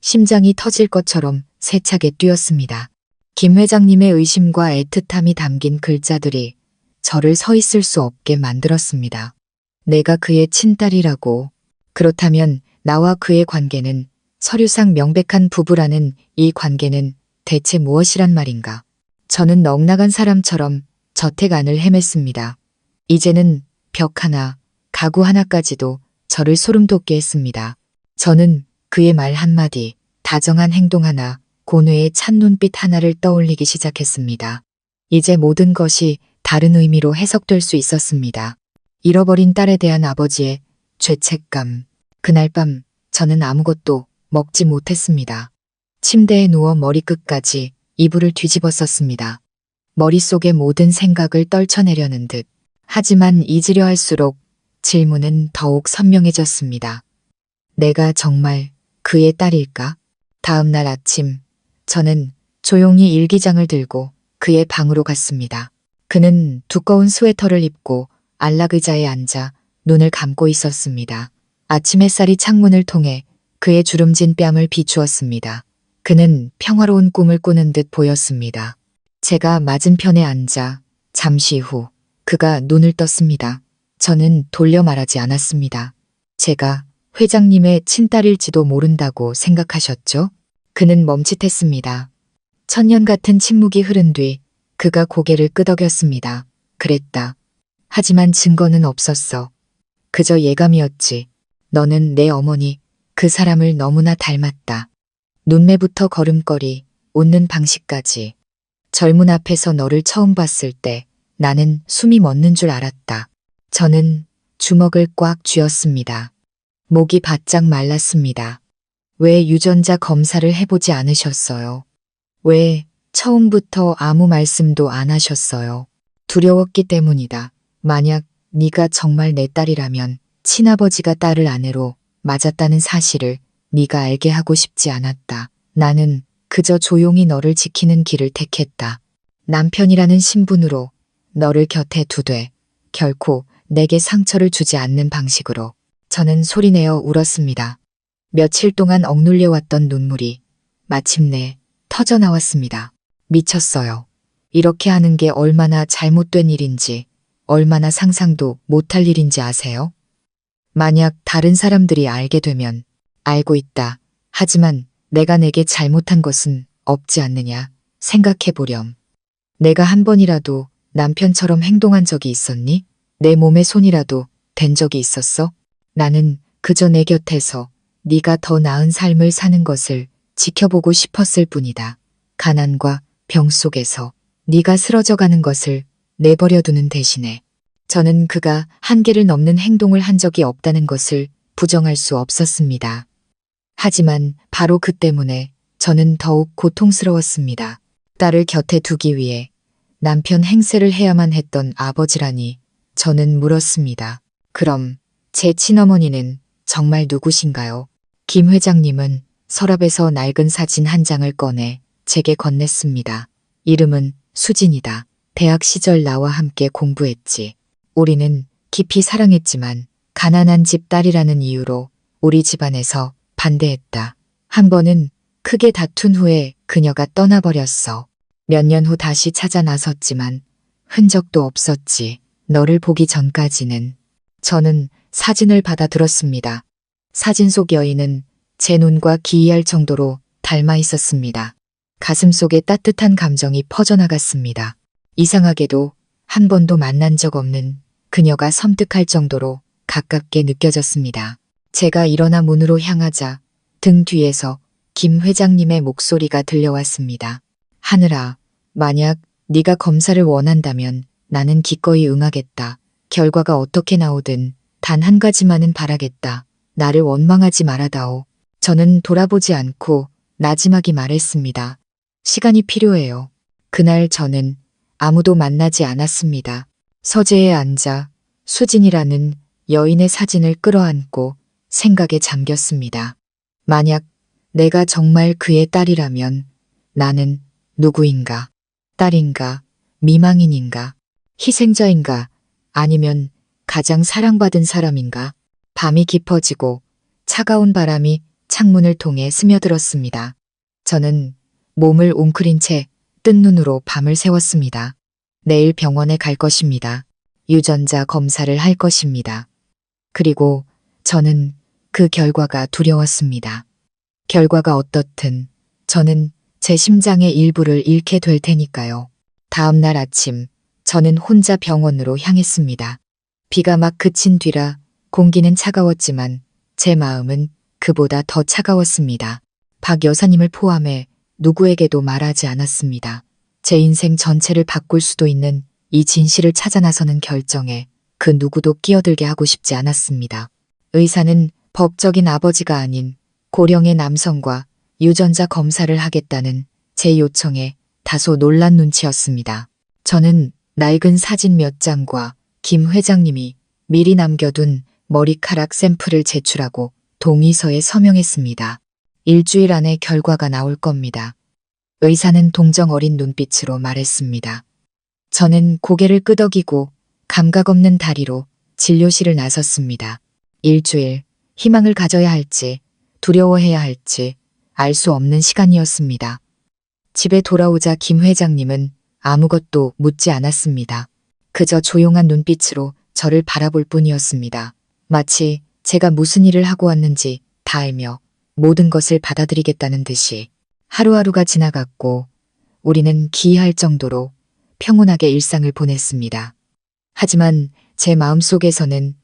심장이 터질 것처럼 세차게 뛰었습니다. 김 회장님의 의심과 애틋함이 담긴 글자들이 저를 서 있을 수 없게 만들었습니다. 내가 그의 친딸이라고. 그렇다면 나와 그의 관계는 서류상 명백한 부부라는 이 관계는 대체 무엇이란 말인가? 저는 넉나간 사람처럼 저택 안을 헤맸습니다. 이제는 벽 하나, 가구 하나까지도 저를 소름 돋게 했습니다. 저는 그의 말 한마디, 다정한 행동 하나, 고뇌의 찬 눈빛 하나를 떠올리기 시작했습니다. 이제 모든 것이 다른 의미로 해석될 수 있었습니다. 잃어버린 딸에 대한 아버지의 죄책감. 그날 밤 저는 아무것도 먹지 못했습니다. 침대에 누워 머리끝까지 이불을 뒤집어 썼습니다. 머릿속의 모든 생각을 떨쳐내려는 듯. 하지만 잊으려 할수록 질문은 더욱 선명해졌습니다. 내가 정말 그의 딸일까? 다음 날 아침 저는 조용히 일기장을 들고 그의 방으로 갔습니다. 그는 두꺼운 스웨터를 입고 안락의자에 앉아 눈을 감고 있었습니다. 아침 햇살이 창문을 통해 그의 주름진 뺨을 비추었습니다. 그는 평화로운 꿈을 꾸는 듯 보였습니다. 제가 맞은편에 앉아 잠시 후 그가 눈을 떴습니다. 저는 돌려 말하지 않았습니다. 제가 회장님의 친딸일지도 모른다고 생각하셨죠? 그는 멈칫했습니다. 천년 같은 침묵이 흐른 뒤 그가 고개를 끄덕였습니다. 그랬다. 하지만 증거는 없었어. 그저 예감이었지. 너는 내 어머니, 그 사람을 너무나 닮았다. 눈매부터 걸음걸이, 웃는 방식까지. 젊은 앞에서 너를 처음 봤을 때 나는 숨이 멎는 줄 알았다. 저는 주먹을 꽉 쥐었습니다. 목이 바짝 말랐습니다. 왜 유전자 검사를 해보지 않으셨어요? 왜 처음부터 아무 말씀도 안 하셨어요? 두려웠기 때문이다. 만약 네가 정말 내 딸이라면 친아버지가 딸을 아내로 맞았다는 사실을 네가 알게 하고 싶지 않았다. 나는 그저 조용히 너를 지키는 길을 택했다. 남편이라는 신분으로 너를 곁에 두되 결코 내게 상처를 주지 않는 방식으로. 저는 소리내어 울었습니다. 며칠 동안 억눌려왔던 눈물이 마침내 터져나왔습니다. 미쳤어요. 이렇게 하는 게 얼마나 잘못된 일인지, 얼마나 상상도 못할 일인지 아세요? 만약 다른 사람들이 알게 되면 알고 있다. 하지만 내가 내게 잘못한 것은 없지 않느냐 생각해 보렴. 내가 한 번이라도 남편처럼 행동한 적이 있었니? 내 몸에 손이라도 댄 적이 있었어? 나는 그저 내 곁에서 네가 더 나은 삶을 사는 것을 지켜보고 싶었을 뿐이다. 가난과 병 속에서 네가 쓰러져가는 것을 내버려두는 대신에 저는 그가 한계를 넘는 행동을 한 적이 없다는 것을 부정할 수 없었습니다. 하지만 바로 그 때문에 저는 더욱 고통스러웠습니다. 딸을 곁에 두기 위해 남편 행세를 해야만 했던 아버지라니 저는 물었습니다. 그럼 제 친어머니는 정말 누구신가요? 김 회장님은 서랍에서 낡은 사진 한 장을 꺼내 제게 건넸습니다. 이름은 수진이다. 대학 시절 나와 함께 공부했지. 우리는 깊이 사랑했지만 가난한 집 딸이라는 이유로 우리 집안에서 반대했다. 한 번은 크게 다툰 후에 그녀가 떠나버렸어. 몇 년 후 다시 찾아 나섰지만 흔적도 없었지. 너를 보기 전까지는. 저는 사진을 받아들었습니다. 사진 속 여인은 제 눈과 기이할 정도로 닮아 있었습니다. 가슴속에 따뜻한 감정이 퍼져나갔습니다. 이상하게도 한 번도 만난 적 없는 그녀가 섬뜩할 정도로 가깝게 느껴졌습니다. 제가 일어나 문으로 향하자 등 뒤에서 김 회장님의 목소리가 들려왔습니다. 하늘아, 만약 네가 검사를 원한다면 나는 기꺼이 응하겠다. 결과가 어떻게 나오든 단 한 가지만은 바라겠다. 나를 원망하지 말아다오. 저는 돌아보지 않고 나지막이 말했습니다. 시간이 필요해요. 그날 저는 아무도 만나지 않았습니다. 서재에 앉아 수진이라는 여인의 사진을 끌어안고 생각에 잠겼습니다. 만약 내가 정말 그의 딸이라면 나는 누구인가? 딸인가? 미망인인가? 희생자인가? 아니면 가장 사랑받은 사람인가? 밤이 깊어지고 차가운 바람이 창문을 통해 스며들었습니다. 저는 몸을 웅크린 채 뜬 눈으로 밤을 새웠습니다. 내일 병원에 갈 것입니다. 유전자 검사를 할 것입니다. 그리고 저는 그 결과가 두려웠습니다. 결과가 어떻든 저는 제 심장의 일부를 잃게 될 테니까요. 다음 날 아침 저는 혼자 병원으로 향했습니다. 비가 막 그친 뒤라 공기는 차가웠지만 제 마음은 그보다 더 차가웠습니다. 박 여사님을 포함해 누구에게도 말하지 않았습니다. 제 인생 전체를 바꿀 수도 있는 이 진실을 찾아 나서는 결정에 그 누구도 끼어들게 하고 싶지 않았습니다. 의사는 법적인 아버지가 아닌 고령의 남성과 유전자 검사를 하겠다는 제 요청에 다소 놀란 눈치였습니다. 저는 낡은 사진 몇 장과 김 회장님이 미리 남겨둔 머리카락 샘플을 제출하고 동의서에 서명했습니다. 일주일 안에 결과가 나올 겁니다. 의사는 동정 어린 눈빛으로 말했습니다. 저는 고개를 끄덕이고 감각 없는 다리로 진료실을 나섰습니다. 일주일, 희망을 가져야 할지 두려워해야 할지 알 수 없는 시간이었습니다. 집에 돌아오자 김 회장님은 아무것도 묻지 않았습니다. 그저 조용한 눈빛으로 저를 바라볼 뿐이었습니다. 마치 제가 무슨 일을 하고 왔는지 다 알며 모든 것을 받아들이겠다는 듯이. 하루하루가 지나갔고 우리는 기이할 정도로 평온하게 일상을 보냈습니다. 하지만 제 마음속에서는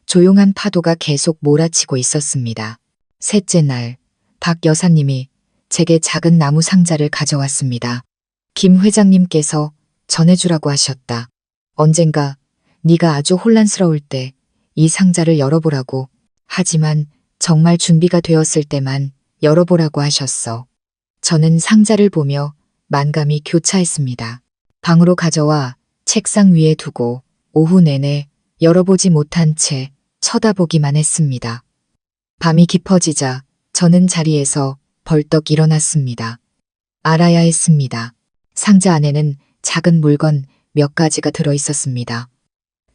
조용한 파도가 계속 몰아치고 있었습니다. 셋째 날, 박 여사님이 제게 작은 나무 상자를 가져왔습니다. 김 회장님께서 전해주라고 하셨다. 언젠가 네가 아주 혼란스러울 때 이 상자를 열어보라고. 하지만 정말 준비가 되었을 때만 열어보라고 하셨어. 저는 상자를 보며 만감이 교차했습니다. 방으로 가져와 책상 위에 두고 오후 내내 열어보지 못한 채 쳐다보기만 했습니다. 밤이 깊어지자 저는 자리에서 벌떡 일어났습니다. 알아야 했습니다. 상자 안에는 작은 물건 몇 가지가 들어 있었습니다.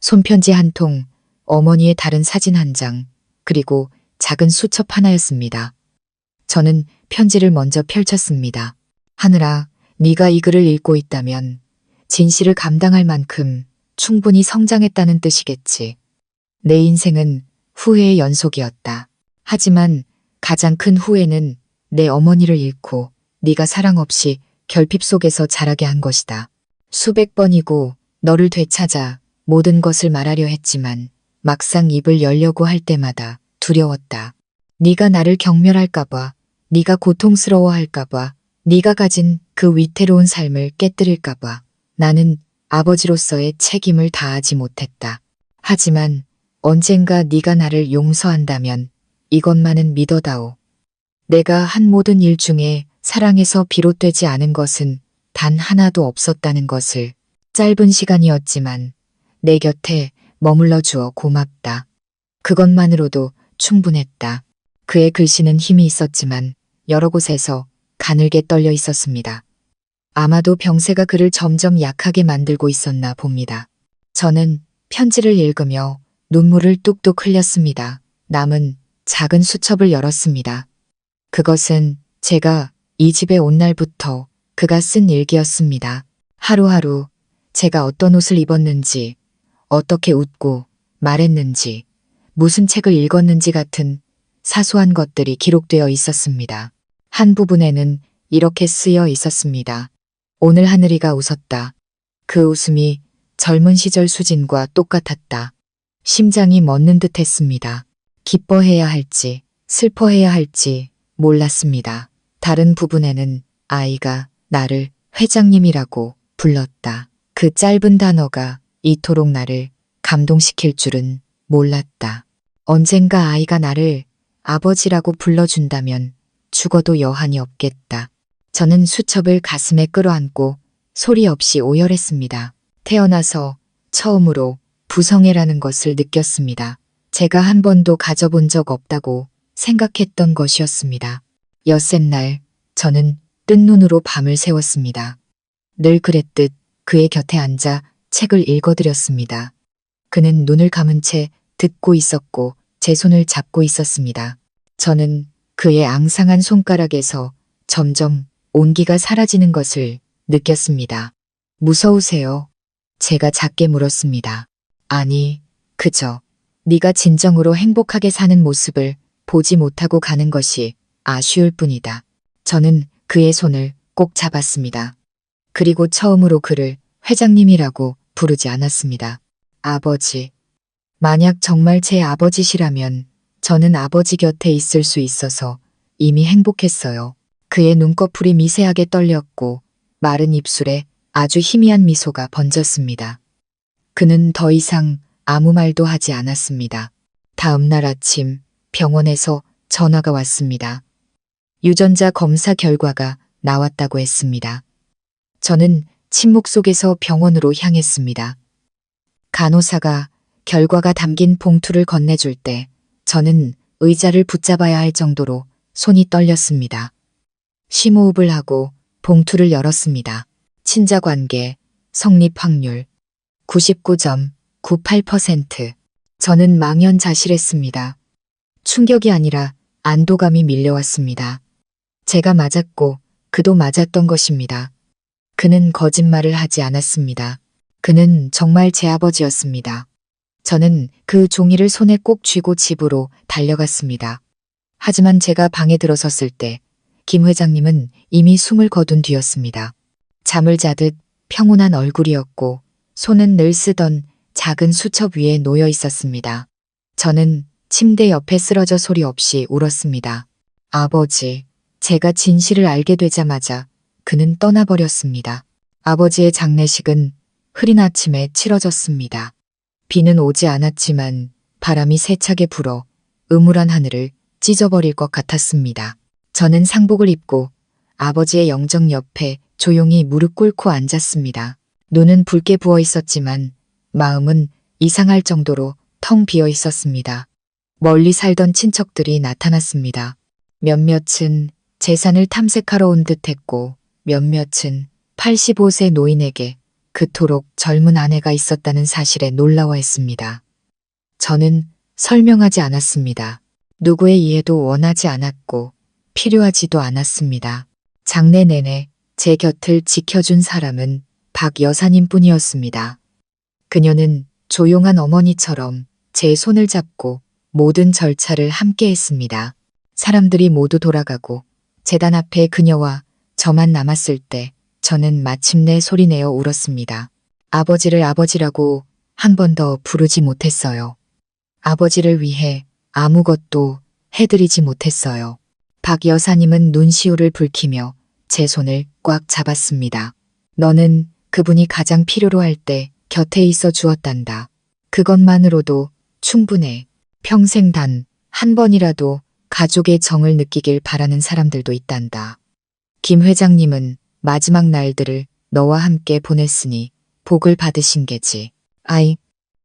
손편지 한 통, 어머니의 다른 사진 한 장, 그리고 작은 수첩 하나였습니다. 저는 편지를 먼저 펼쳤습니다. 하늘아, 네가 이 글을 읽고 있다면 진실을 감당할 만큼 충분히 성장했다는 뜻이겠지. 내 인생은 후회의 연속이었다. 하지만 가장 큰 후회는 내 어머니를 잃고 네가 사랑 없이 결핍 속에서 자라게 한 것이다. 수백 번이고 너를 되찾아 모든 것을 말하려 했지만 막상 입을 열려고 할 때마다 두려웠다. 네가 나를 경멸할까봐, 네가 고통스러워할까봐, 네가 가진 그 위태로운 삶을 깨뜨릴까봐 나는 아버지로서의 책임을 다하지 못했다. 하지만 언젠가 네가 나를 용서한다면 이것만은 믿어다오. 내가 한 모든 일 중에 사랑에서 비롯되지 않은 것은 단 하나도 없었다는 것을. 짧은 시간이었지만 내 곁에 머물러 주어 고맙다. 그것만으로도 충분했다. 그의 글씨는 힘이 있었지만 여러 곳에서 가늘게 떨려 있었습니다. 아마도 병세가 그를 점점 약하게 만들고 있었나 봅니다. 저는 편지를 읽으며 눈물을 뚝뚝 흘렸습니다. 남은 작은 수첩을 열었습니다. 그것은 제가 이 집에 온 날부터 그가 쓴 일기였습니다. 하루하루 제가 어떤 옷을 입었는지, 어떻게 웃고 말했는지, 무슨 책을 읽었는지 같은 사소한 것들이 기록되어 있었습니다. 한 부분에는 이렇게 쓰여 있었습니다. 오늘 하늘이가 웃었다. 그 웃음이 젊은 시절 수진과 똑같았다. 심장이 멎는 듯 했습니다. 기뻐해야 할지 슬퍼해야 할지 몰랐습니다. 다른 부분에는 아이가 나를 회장님이라고 불렀다. 그 짧은 단어가 이토록 나를 감동시킬 줄은 몰랐다. 언젠가 아이가 나를 아버지라고 불러준다면 죽어도 여한이 없겠다. 저는 수첩을 가슴에 끌어안고 소리 없이 오열했습니다. 태어나서 처음으로 부성애라는 것을 느꼈습니다. 제가 한 번도 가져본 적 없다고 생각했던 것이었습니다. 엿새 날 저는 뜬 눈으로 밤을 새웠습니다. 늘 그랬듯 그의 곁에 앉아 책을 읽어드렸습니다. 그는 눈을 감은 채 듣고 있었고 제 손을 잡고 있었습니다. 저는 그의 앙상한 손가락에서 점점 온기가 사라지는 것을 느꼈습니다. 무서우세요? 제가 작게 물었습니다. 아니, 그저 네가 진정으로 행복하게 사는 모습을 보지 못하고 가는 것이 아쉬울 뿐이다. 저는 그의 손을 꼭 잡았습니다. 그리고 처음으로 그를 회장님이라고 부르지 않았습니다. 아버지. 만약 정말 제 아버지시라면 저는 아버지 곁에 있을 수 있어서 이미 행복했어요. 그의 눈꺼풀이 미세하게 떨렸고 마른 입술에 아주 희미한 미소가 번졌습니다. 그는 더 이상 아무 말도 하지 않았습니다. 다음 날 아침 병원에서 전화가 왔습니다. 유전자 검사 결과가 나왔다고 했습니다. 저는 침묵 속에서 병원으로 향했습니다. 간호사가 결과가 담긴 봉투를 건네줄 때 저는 의자를 붙잡아야 할 정도로 손이 떨렸습니다. 심호흡을 하고 봉투를 열었습니다. 친자관계, 성립 확률 99.98%. 저는 망연자실했습니다. 충격이 아니라 안도감이 밀려왔습니다. 제가 맞았고 그도 맞았던 것입니다. 그는 거짓말을 하지 않았습니다. 그는 정말 제 아버지였습니다. 저는 그 종이를 손에 꼭 쥐고 집으로 달려갔습니다. 하지만 제가 방에 들어섰을 때 김 회장님은 이미 숨을 거둔 뒤였습니다. 잠을 자듯 평온한 얼굴이었고 손은 늘 쓰던 작은 수첩 위에 놓여 있었습니다. 저는 침대 옆에 쓰러져 소리 없이 울었습니다. 아버지, 제가 진실을 알게 되자마자 그는 떠나버렸습니다. 아버지의 장례식은 흐린 아침에 치러졌습니다. 비는 오지 않았지만 바람이 세차게 불어 음울한 하늘을 찢어버릴 것 같았습니다. 저는 상복을 입고 아버지의 영정 옆에 조용히 무릎 꿇고 앉았습니다. 눈은 붉게 부어 있었지만 마음은 이상할 정도로 텅 비어 있었습니다. 멀리 살던 친척들이 나타났습니다. 몇몇은 재산을 탐색하러 온 듯했고 몇몇은 85세 노인에게 그토록 젊은 아내가 있었다는 사실에 놀라워했습니다. 저는 설명하지 않았습니다. 누구의 이해도 원하지 않았고 필요하지도 않았습니다. 장래 내내 제 곁을 지켜준 사람은 박 여사님 뿐이었습니다. 그녀는 조용한 어머니처럼 제 손을 잡고 모든 절차를 함께 했습니다. 사람들이 모두 돌아가고 제단 앞에 그녀와 저만 남았을 때 저는 마침내 소리내어 울었습니다. 아버지를 아버지라고 한 번 더 부르지 못했어요. 아버지를 위해 아무것도 해드리지 못했어요. 박 여사님은 눈시울을 붉히며 제 손을 꽉 잡았습니다. 너는 그분이 가장 필요로 할 때 곁에 있어 주었단다. 그것만으로도 충분해. 평생 단 한 번이라도 가족의 정을 느끼길 바라는 사람들도 있단다. 김 회장님은 마지막 날들을 너와 함께 보냈으니 복을 받으신 게지. 아이,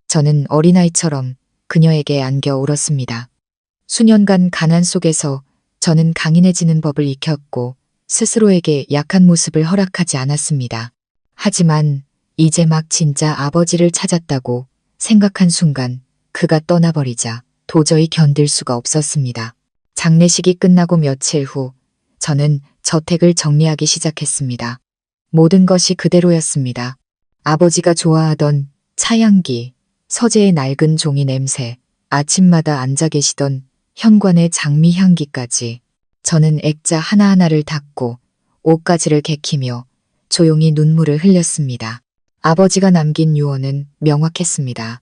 저는 어린아이처럼 그녀에게 안겨 울었습니다. 수년간 가난 속에서 저는 강인해지는 법을 익혔고 스스로에게 약한 모습을 허락하지 않았습니다. 하지만 이제 막 진짜 아버지를 찾았다고 생각한 순간 그가 떠나버리자 도저히 견딜 수가 없었습니다. 장례식이 끝나고 며칠 후 저는 저택을 정리하기 시작했습니다. 모든 것이 그대로였습니다. 아버지가 좋아하던 차향기, 서재의 낡은 종이 냄새, 아침마다 앉아 계시던 현관의 장미 향기까지 저는 액자 하나하나를 닦고 옷가지를 개키며 조용히 눈물을 흘렸습니다. 아버지가 남긴 유언은 명확했습니다.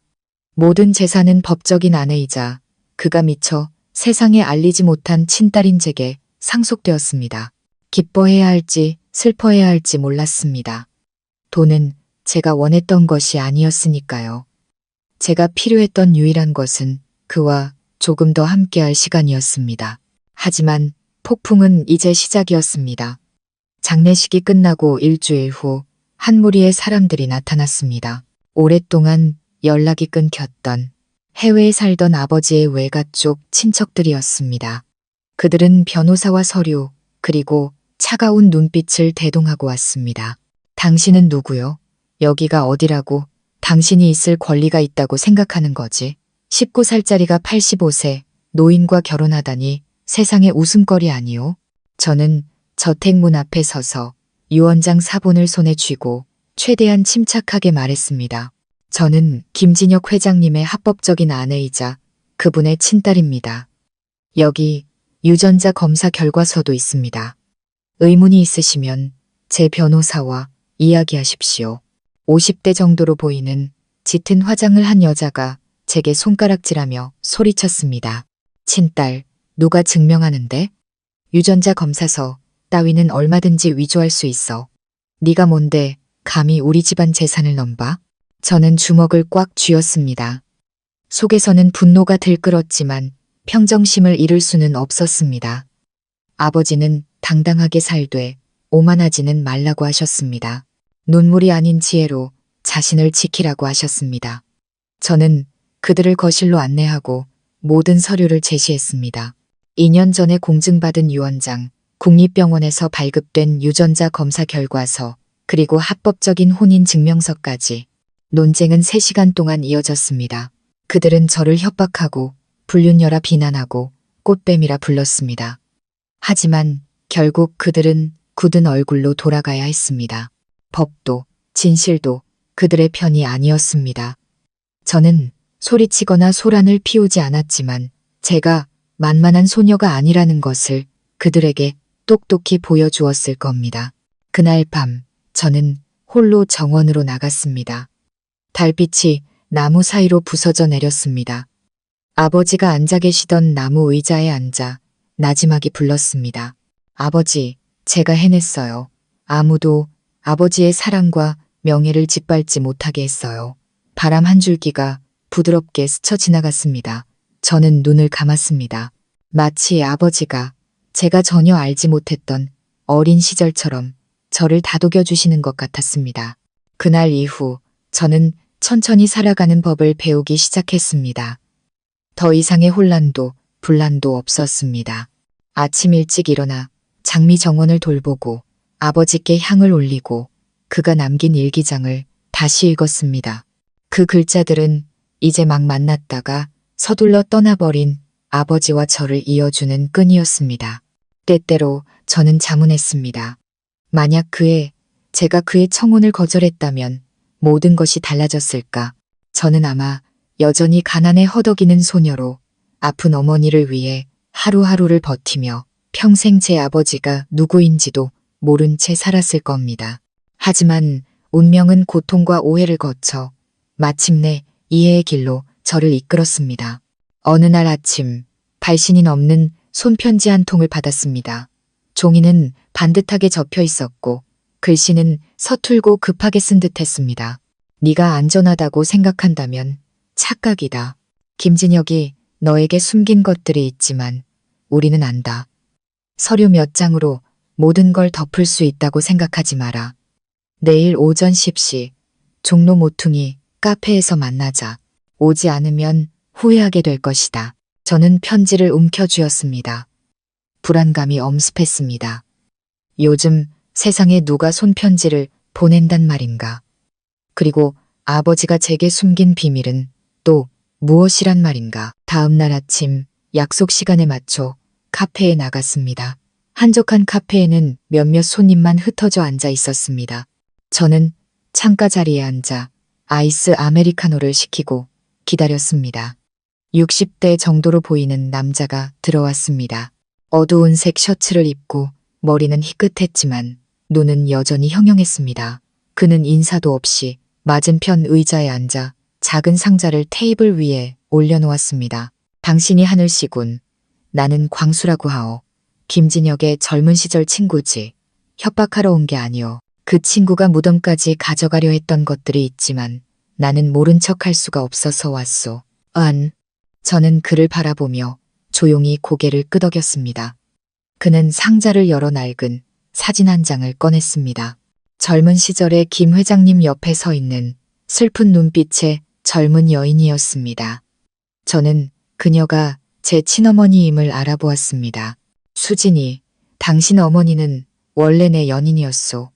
모든 재산은 법적인 아내이자 그가 미처 세상에 알리지 못한 친딸인 제게 상속되었습니다. 기뻐해야 할지 슬퍼해야 할지 몰랐습니다. 돈은 제가 원했던 것이 아니었으니까요. 제가 필요했던 유일한 것은 그와 조금 더 함께할 시간이었습니다. 하지만 폭풍은 이제 시작이었습니다. 장례식이 끝나고 일주일 후 한 무리의 사람들이 나타났습니다. 오랫동안 연락이 끊겼던 해외에 살던 아버지의 외가 쪽 친척들이었습니다. 그들은 변호사와 서류 그리고 차가운 눈빛을 대동하고 왔습니다. 당신은 누구요? 여기가 어디라고 당신이 있을 권리가 있다고 생각하는 거지? 19살짜리가 85세 노인과 결혼하다니 세상의 웃음거리 아니오? 저는 저택문 앞에 서서 유언장 사본을 손에 쥐고 최대한 침착하게 말했습니다. 저는 김진혁 회장님의 합법적인 아내이자 그분의 친딸입니다. 여기 유전자 검사 결과서도 있습니다. 의문이 있으시면 제 변호사와 이야기하십시오. 50대 정도로 보이는 짙은 화장을 한 여자가 제게 손가락질하며 소리쳤습니다. 친딸, 누가 증명하는데? 유전자 검사서 따위는 얼마든지 위조할 수 있어. 네가 뭔데 감히 우리 집안 재산을 넘봐? 저는 주먹을 꽉 쥐었습니다. 속에서는 분노가 들끓었지만 평정심을 잃을 수는 없었습니다. 아버지는 당당하게 살되 오만하지는 말라고 하셨습니다. 눈물이 아닌 지혜로 자신을 지키라고 하셨습니다. 저는 그들을 거실로 안내하고 모든 서류를 제시했습니다. 2년 전에 공증받은 유언장, 국립병원에서 발급된 유전자 검사 결과서, 그리고 합법적인 혼인 증명서까지. 논쟁은 3시간 동안 이어졌습니다. 그들은 저를 협박하고 불륜녀라 비난하고 꽃뱀이라 불렀습니다. 하지만 결국 그들은 굳은 얼굴로 돌아가야 했습니다. 법도 진실도 그들의 편이 아니었습니다. 저는 소리치거나 소란을 피우지 않았지만 제가 만만한 소녀가 아니라는 것을 그들에게 똑똑히 보여주었을 겁니다. 그날 밤 저는 홀로 정원으로 나갔습니다. 달빛이 나무 사이로 부서져 내렸습니다. 아버지가 앉아 계시던 나무 의자에 앉아 나지막이 불렀습니다. 아버지, 제가 해냈어요. 아무도 아버지의 사랑과 명예를 짓밟지 못하게 했어요. 바람 한 줄기가 부드럽게 스쳐 지나갔습니다. 저는 눈을 감았습니다. 마치 아버지가 제가 전혀 알지 못했던 어린 시절처럼 저를 다독여 주시는 것 같았습니다. 그날 이후 저는 천천히 살아가는 법을 배우기 시작했습니다. 더 이상의 혼란도 분란도 없었습니다. 아침 일찍 일어나 장미 정원을 돌보고 아버지께 향을 올리고 그가 남긴 일기장을 다시 읽었습니다. 그 글자들은 이제 막 만났다가 서둘러 떠나버린 아버지와 저를 이어주는 끈이었습니다. 때때로 저는 자문했습니다. 만약 제가 그의 청혼을 거절했다면 모든 것이 달라졌을까? 저는 아마 여전히 가난에 허덕이는 소녀로 아픈 어머니를 위해 하루하루를 버티며 평생 제 아버지가 누구인지도 모른 채 살았을 겁니다. 하지만 운명은 고통과 오해를 거쳐 마침내 이해의 길로 저를 이끌었습니다. 어느 날 아침 발신인 없는 손편지 한 통을 받았습니다. 종이는 반듯하게 접혀 있었고 글씨는 서툴고 급하게 쓴 듯했습니다. 네가 안전하다고 생각한다면 착각이다. 김진혁이 너에게 숨긴 것들이 있지만 우리는 안다. 서류 몇 장으로 모든 걸 덮을 수 있다고 생각하지 마라. 내일 오전 10시 종로 모퉁이 카페에서 만나자. 오지 않으면 후회하게 될 것이다. 저는 편지를 움켜쥐었습니다. 불안감이 엄습했습니다. 요즘 세상에 누가 손편지를 보낸단 말인가. 그리고 아버지가 제게 숨긴 비밀은 또 무엇이란 말인가. 다음 날 아침 약속 시간에 맞춰 카페에 나갔습니다. 한적한 카페에는 몇몇 손님만 흩어져 앉아 있었습니다. 저는 창가 자리에 앉아 아이스 아메리카노를 시키고 기다렸습니다. 60대 정도로 보이는 남자가 들어왔습니다. 어두운 색 셔츠를 입고 머리는 희끗했지만 눈은 여전히 형형했습니다. 그는 인사도 없이 맞은편 의자에 앉아 작은 상자를 테이블 위에 올려놓았습니다. 당신이 하늘씨군. 나는 광수라고 하오. 김진혁의 젊은 시절 친구지. 협박하러 온 게 아니오. 그 친구가 무덤까지 가져가려 했던 것들이 있지만 나는 모른 척할 수가 없어서 왔소. 저는 그를 바라보며 조용히 고개를 끄덕였습니다. 그는 상자를 열어 낡은 사진 한 장을 꺼냈습니다. 젊은 시절에 김 회장님 옆에 서 있는 슬픈 눈빛의 젊은 여인이었습니다. 저는 그녀가 제 친어머니임을 알아보았습니다. 수진이, 당신 어머니는 원래 내 연인이었소.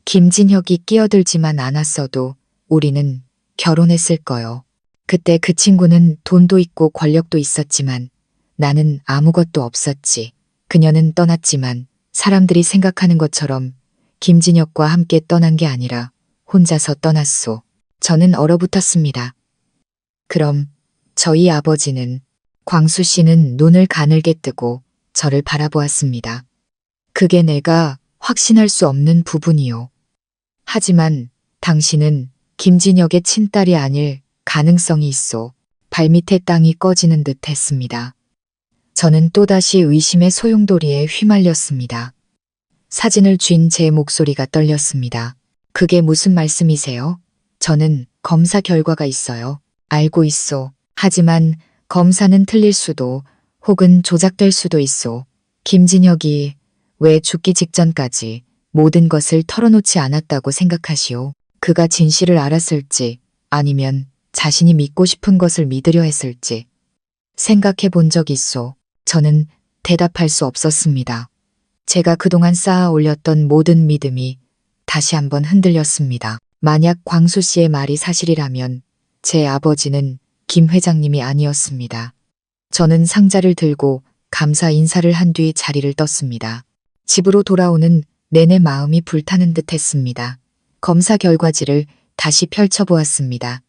김진혁이 끼어들지만 않았어도 우리는 결혼했을 거요. 그때 그 친구는 돈도 있고 권력도 있었지만 나는 아무것도 없었지. 그녀는 떠났지만 사람들이 생각하는 것처럼 김진혁과 함께 떠난 게 아니라 혼자서 떠났소. 저는 얼어붙었습니다. 그럼 저희 아버지는, 광수 씨는 눈을 가늘게 뜨고 저를 바라보았습니다. 그게 내가 확신할 수 없는 부분이요. 하지만 당신은 김진혁의 친딸이 아닐 가능성이 있어. 발밑에 땅이 꺼지는 듯 했습니다. 저는 또다시 의심의 소용돌이에 휘말렸습니다. 사진을 쥔 제 목소리가 떨렸습니다. 그게 무슨 말씀이세요? 저는 검사 결과가 있어요. 알고 있소. 하지만 검사는 틀릴 수도 혹은 조작될 수도 있소. 김진혁이 왜 죽기 직전까지 모든 것을 털어놓지 않았다고 생각하시오? 그가 진실을 알았을지 아니면 자신이 믿고 싶은 것을 믿으려 했을지 생각해 본 적 있소. 저는 대답할 수 없었습니다. 제가 그동안 쌓아 올렸던 모든 믿음이 다시 한번 흔들렸습니다. 만약 광수 씨의 말이 사실이라면 제 아버지는 김 회장님이 아니었습니다. 저는 상자를 들고 감사 인사를 한 뒤 자리를 떴습니다. 집으로 돌아오는 내내 마음이 불타는 듯 했습니다. 검사 결과지를 다시 펼쳐보았습니다.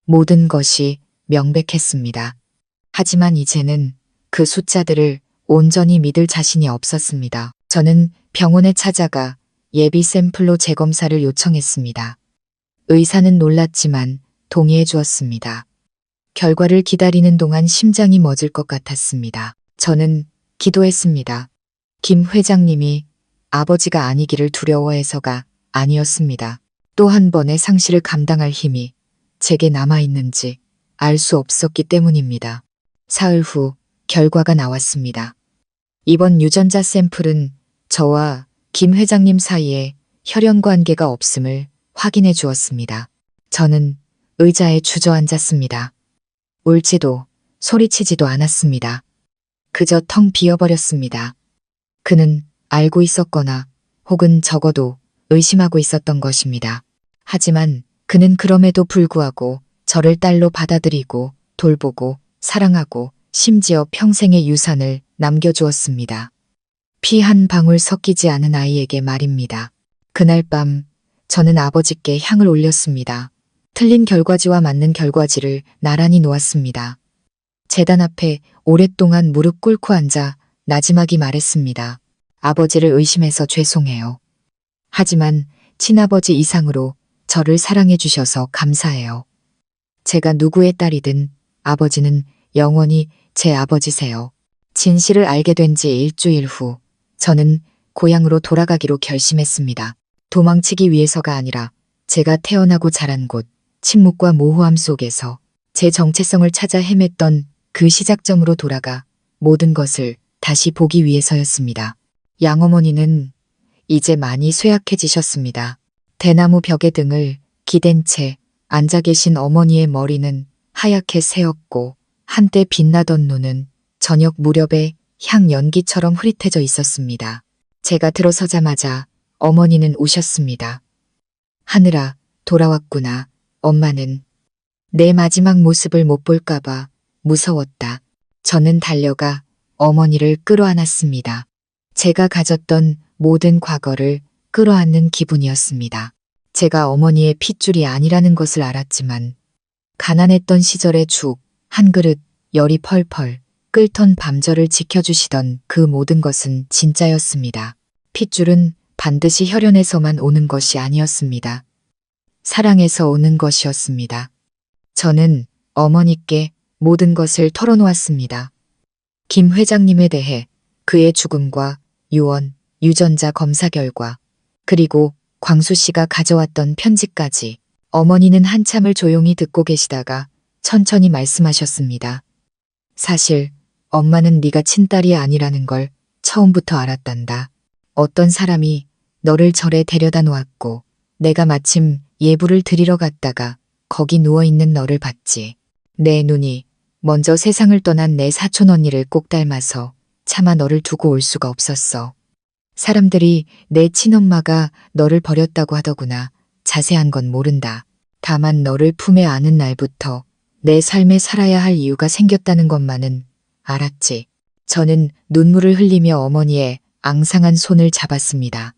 모든 것이 명백했습니다. 하지만 이제는 그 숫자들을 온전히 믿을 자신이 없었습니다. 저는 병원에 찾아가 예비 샘플로 재검사를 요청했습니다. 의사는 놀랐지만 동의해 주었습니다. 결과를 기다리는 동안 심장이 멎을 것 같았습니다. 저는 기도했습니다. 김 회장님이 아버지가 아니기를 두려워해서가 아니었습니다. 또 한 번의 상실을 감당할 힘이 제게 남아있는지 알 수 없었기 때문입니다. 사흘 후 결과가 나왔습니다. 이번 유전자 샘플은 저와 김 회장님 사이에 혈연 관계가 없음을 확인해 주었습니다. 저는 의자에 주저앉았습니다. 울지도 소리치지도 않았습니다. 그저 텅 비어버렸습니다. 그는 알고 있었거나 혹은 적어도 의심하고 있었던 것입니다. 하지만 그는 그럼에도 불구하고 저를 딸로 받아들이고 돌보고 사랑하고 심지어 평생의 유산을 남겨주었습니다. 피 한 방울 섞이지 않은 아이에게 말입니다. 그날 밤 저는 아버지께 향을 올렸습니다. 틀린 결과지와 맞는 결과지를 나란히 놓았습니다. 제단 앞에 오랫동안 무릎 꿇고 앉아 나지막이 말했습니다. 아버지를 의심해서 죄송해요. 하지만 친아버지 이상으로 저를 사랑해 주셔서 감사해요. 제가 누구의 딸이든 아버지는 영원히 제 아버지세요. 진실을 알게 된 지 일주일 후 저는 고향으로 돌아가기로 결심했습니다. 도망치기 위해서가 아니라 제가 태어나고 자란 곳, 침묵과 모호함 속에서 제 정체성을 찾아 헤맸던 그 시작점으로 돌아가 모든 것을 다시 보기 위해서였습니다. 양어머니는 이제 많이 쇠약해지셨습니다. 대나무 벽에 등을 기댄 채 앉아 계신 어머니의 머리는 하얗게 새었고 한때 빛나던 눈은 저녁 무렵에 향 연기처럼 흐릿해져 있었습니다. 제가 들어서자마자 어머니는 우셨습니다. 하늘아, 돌아왔구나. 엄마는 내 마지막 모습을 못 볼까봐 무서웠다. 저는 달려가 어머니를 끌어안았습니다. 제가 가졌던 모든 과거를 끌어안는 기분이었습니다. 제가 어머니의 핏줄이 아니라는 것을 알았지만 가난했던 시절의 죽 한 그릇, 열이 펄펄 끓던 밤저를 지켜주시던 그 모든 것은 진짜였습니다. 핏줄은 반드시 혈연에서만 오는 것이 아니었습니다. 사랑에서 오는 것이었습니다. 저는 어머니께 모든 것을 털어놓았습니다. 김 회장님에 대해 그의 죽음과 유언, 유전자 검사 결과, 그리고 광수 씨가 가져왔던 편지까지. 어머니는 한참을 조용히 듣고 계시다가 천천히 말씀하셨습니다. 사실 엄마는 네가 친딸이 아니라는 걸 처음부터 알았단다. 어떤 사람이 너를 절에 데려다 놓았고 내가 마침 예불을 드리러 갔다가 거기 누워있는 너를 봤지. 내 눈이 먼저 세상을 떠난 내 사촌 언니를 꼭 닮아서 차마 너를 두고 올 수가 없었어. 사람들이 내 친엄마가 너를 버렸다고 하더구나. 자세한 건 모른다. 다만 너를 품에 안은 날부터 내 삶에 살아야 할 이유가 생겼다는 것만은 알았지. 저는 눈물을 흘리며 어머니의 앙상한 손을 잡았습니다.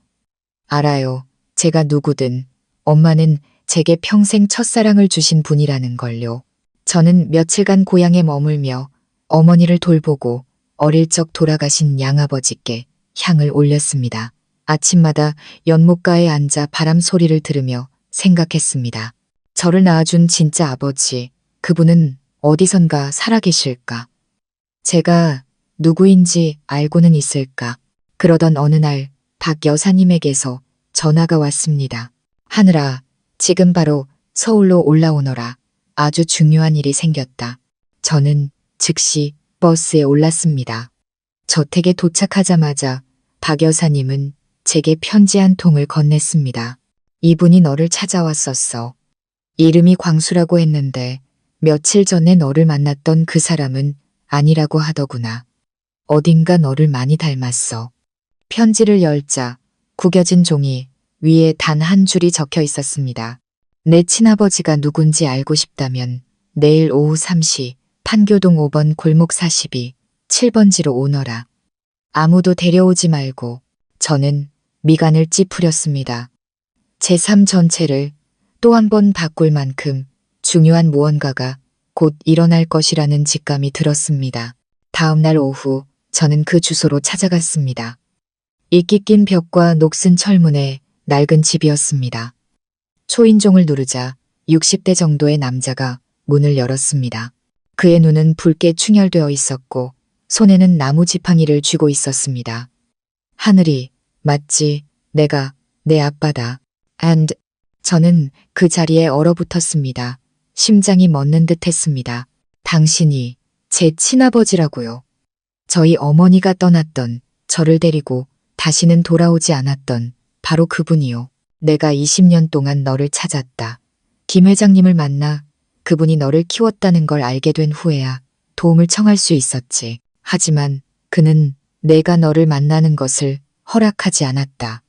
알아요. 제가 누구든 엄마는 제게 평생 첫사랑을 주신 분이라는 걸요. 저는 며칠간 고향에 머물며 어머니를 돌보고 어릴 적 돌아가신 양아버지께 향을 올렸습니다. 아침마다 연못가에 앉아 바람 소리를 들으며 생각했습니다. 저를 낳아준 진짜 아버지, 그분은 어디선가 살아계실까? 제가 누구인지 알고는 있을까? 그러던 어느 날 박 여사님에게서 전화가 왔습니다. 하늘아, 지금 바로 서울로 올라오너라. 아주 중요한 일이 생겼다. 저는 즉시 버스에 올랐습니다. 저택에 도착하자마자 박 여사님은 제게 편지 한 통을 건넸습니다. 이분이 너를 찾아왔었어. 이름이 광수라고 했는데 며칠 전에 너를 만났던 그 사람은 아니라고 하더구나. 어딘가 너를 많이 닮았어. 편지를 열자 구겨진 종이 위에 단 한 줄이 적혀 있었습니다. 내 친아버지가 누군지 알고 싶다면 내일 오후 3시 판교동 5번 골목 42, 7번지로 오너라. 아무도 데려오지 말고. 저는 미간을 찌푸렸습니다. 제 삶 전체를 또 한 번 바꿀 만큼 중요한 무언가가 곧 일어날 것이라는 직감이 들었습니다. 다음 날 오후 저는 그 주소로 찾아갔습니다. 이끼 낀 벽과 녹슨 철문에 낡은 집이었습니다. 초인종을 누르자 60대 정도의 남자가 문을 열었습니다. 그의 눈은 붉게 충혈되어 있었고 손에는 나무 지팡이를 쥐고 있었습니다. 하늘이, 맞지, 내가 내 아빠다. And 저는 그 자리에 얼어붙었습니다. 심장이 멎는 듯 했습니다. 당신이 제 친아버지라고요. 저희 어머니가 떠났던, 저를 데리고 다시는 돌아오지 않았던 바로 그분이요. 내가 20년 동안 너를 찾았다. 김 회장님을 만나 그분이 너를 키웠다는 걸 알게 된 후에야 도움을 청할 수 있었지. 하지만 그는 내가 너를 만나는 것을 허락하지 않았다.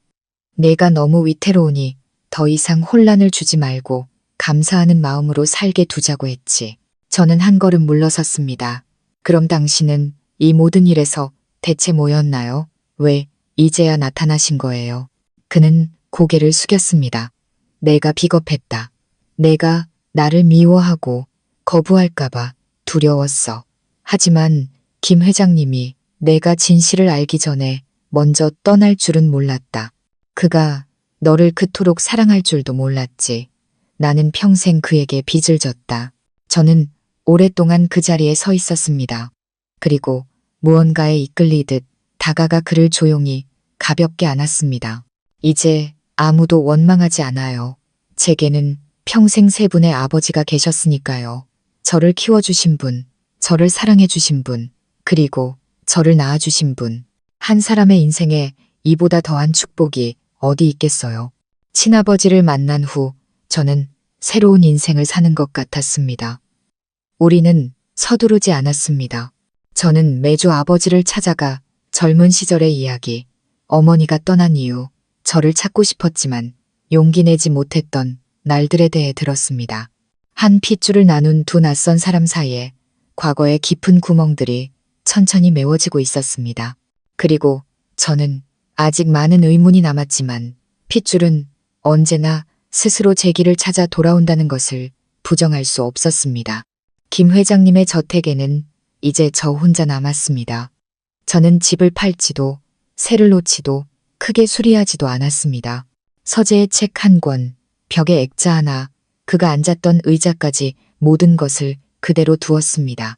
내가 너무 위태로우니 더 이상 혼란을 주지 말고 감사하는 마음으로 살게 두자고 했지. 저는 한 걸음 물러섰습니다. 그럼 당신은 이 모든 일에서 대체 뭐였나요? 왜 이제야 나타나신 거예요? 그는 고개를 숙였습니다. 내가 비겁했다. 내가 나를 미워하고 거부할까봐 두려웠어. 하지만 김 회장님이 내가 진실을 알기 전에 먼저 떠날 줄은 몰랐다. 그가 너를 그토록 사랑할 줄도 몰랐지. 나는 평생 그에게 빚을 졌다. 저는 오랫동안 그 자리에 서 있었습니다. 그리고 무언가에 이끌리듯 다가가 그를 조용히 가볍게 안았습니다. 이제 아무도 원망하지 않아요. 제게는 평생 세 분의 아버지가 계셨으니까요. 저를 키워주신 분, 저를 사랑해주신 분, 그리고 저를 낳아주신 분. 한 사람의 인생에 이보다 더한 축복이 어디 있겠어요. 친아버지를 만난 후 저는 새로운 인생을 사는 것 같았습니다. 우리는 서두르지 않았습니다. 저는 매주 아버지를 찾아가 젊은 시절의 이야기, 어머니가 떠난 이유, 저를 찾고 싶었지만 용기 내지 못했던 날들에 대해 들었습니다. 한 핏줄을 나눈 두 낯선 사람 사이에 과거의 깊은 구멍들이 천천히 메워지고 있었습니다. 그리고 저는 아직 많은 의문이 남았지만 핏줄은 언제나 스스로 제 길을 찾아 돌아온다는 것을 부정할 수 없었습니다. 김 회장님의 저택에는 이제 저 혼자 남았습니다. 저는 집을 팔지도 새를 놓지도 크게 수리하지도 않았습니다. 서재에 책 한 권, 벽에 액자 하나, 그가 앉았던 의자까지 모든 것을 그대로 두었습니다.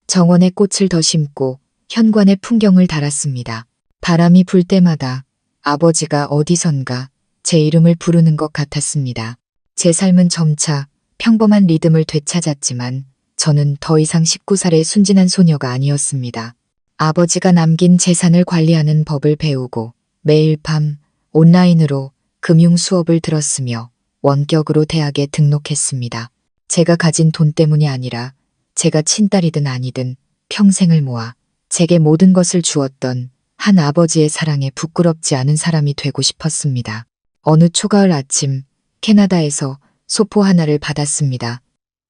정원에 꽃을 더 심고 현관에 풍경을 달았습니다. 바람이 불 때마다 아버지가 어디선가 제 이름을 부르는 것 같았습니다. 제 삶은 점차 평범한 리듬을 되찾았지만 저는 더 이상 19살의 순진한 소녀가 아니었습니다. 아버지가 남긴 재산을 관리하는 법을 배우고 매일 밤 온라인으로 금융 수업을 들었으며 원격으로 대학에 등록했습니다. 제가 가진 돈 때문이 아니라 제가 친딸이든 아니든 평생을 모아 제게 모든 것을 주었던 한 아버지의 사랑에 부끄럽지 않은 사람이 되고 싶었습니다. 어느 초가을 아침 캐나다에서 소포 하나를 받았습니다.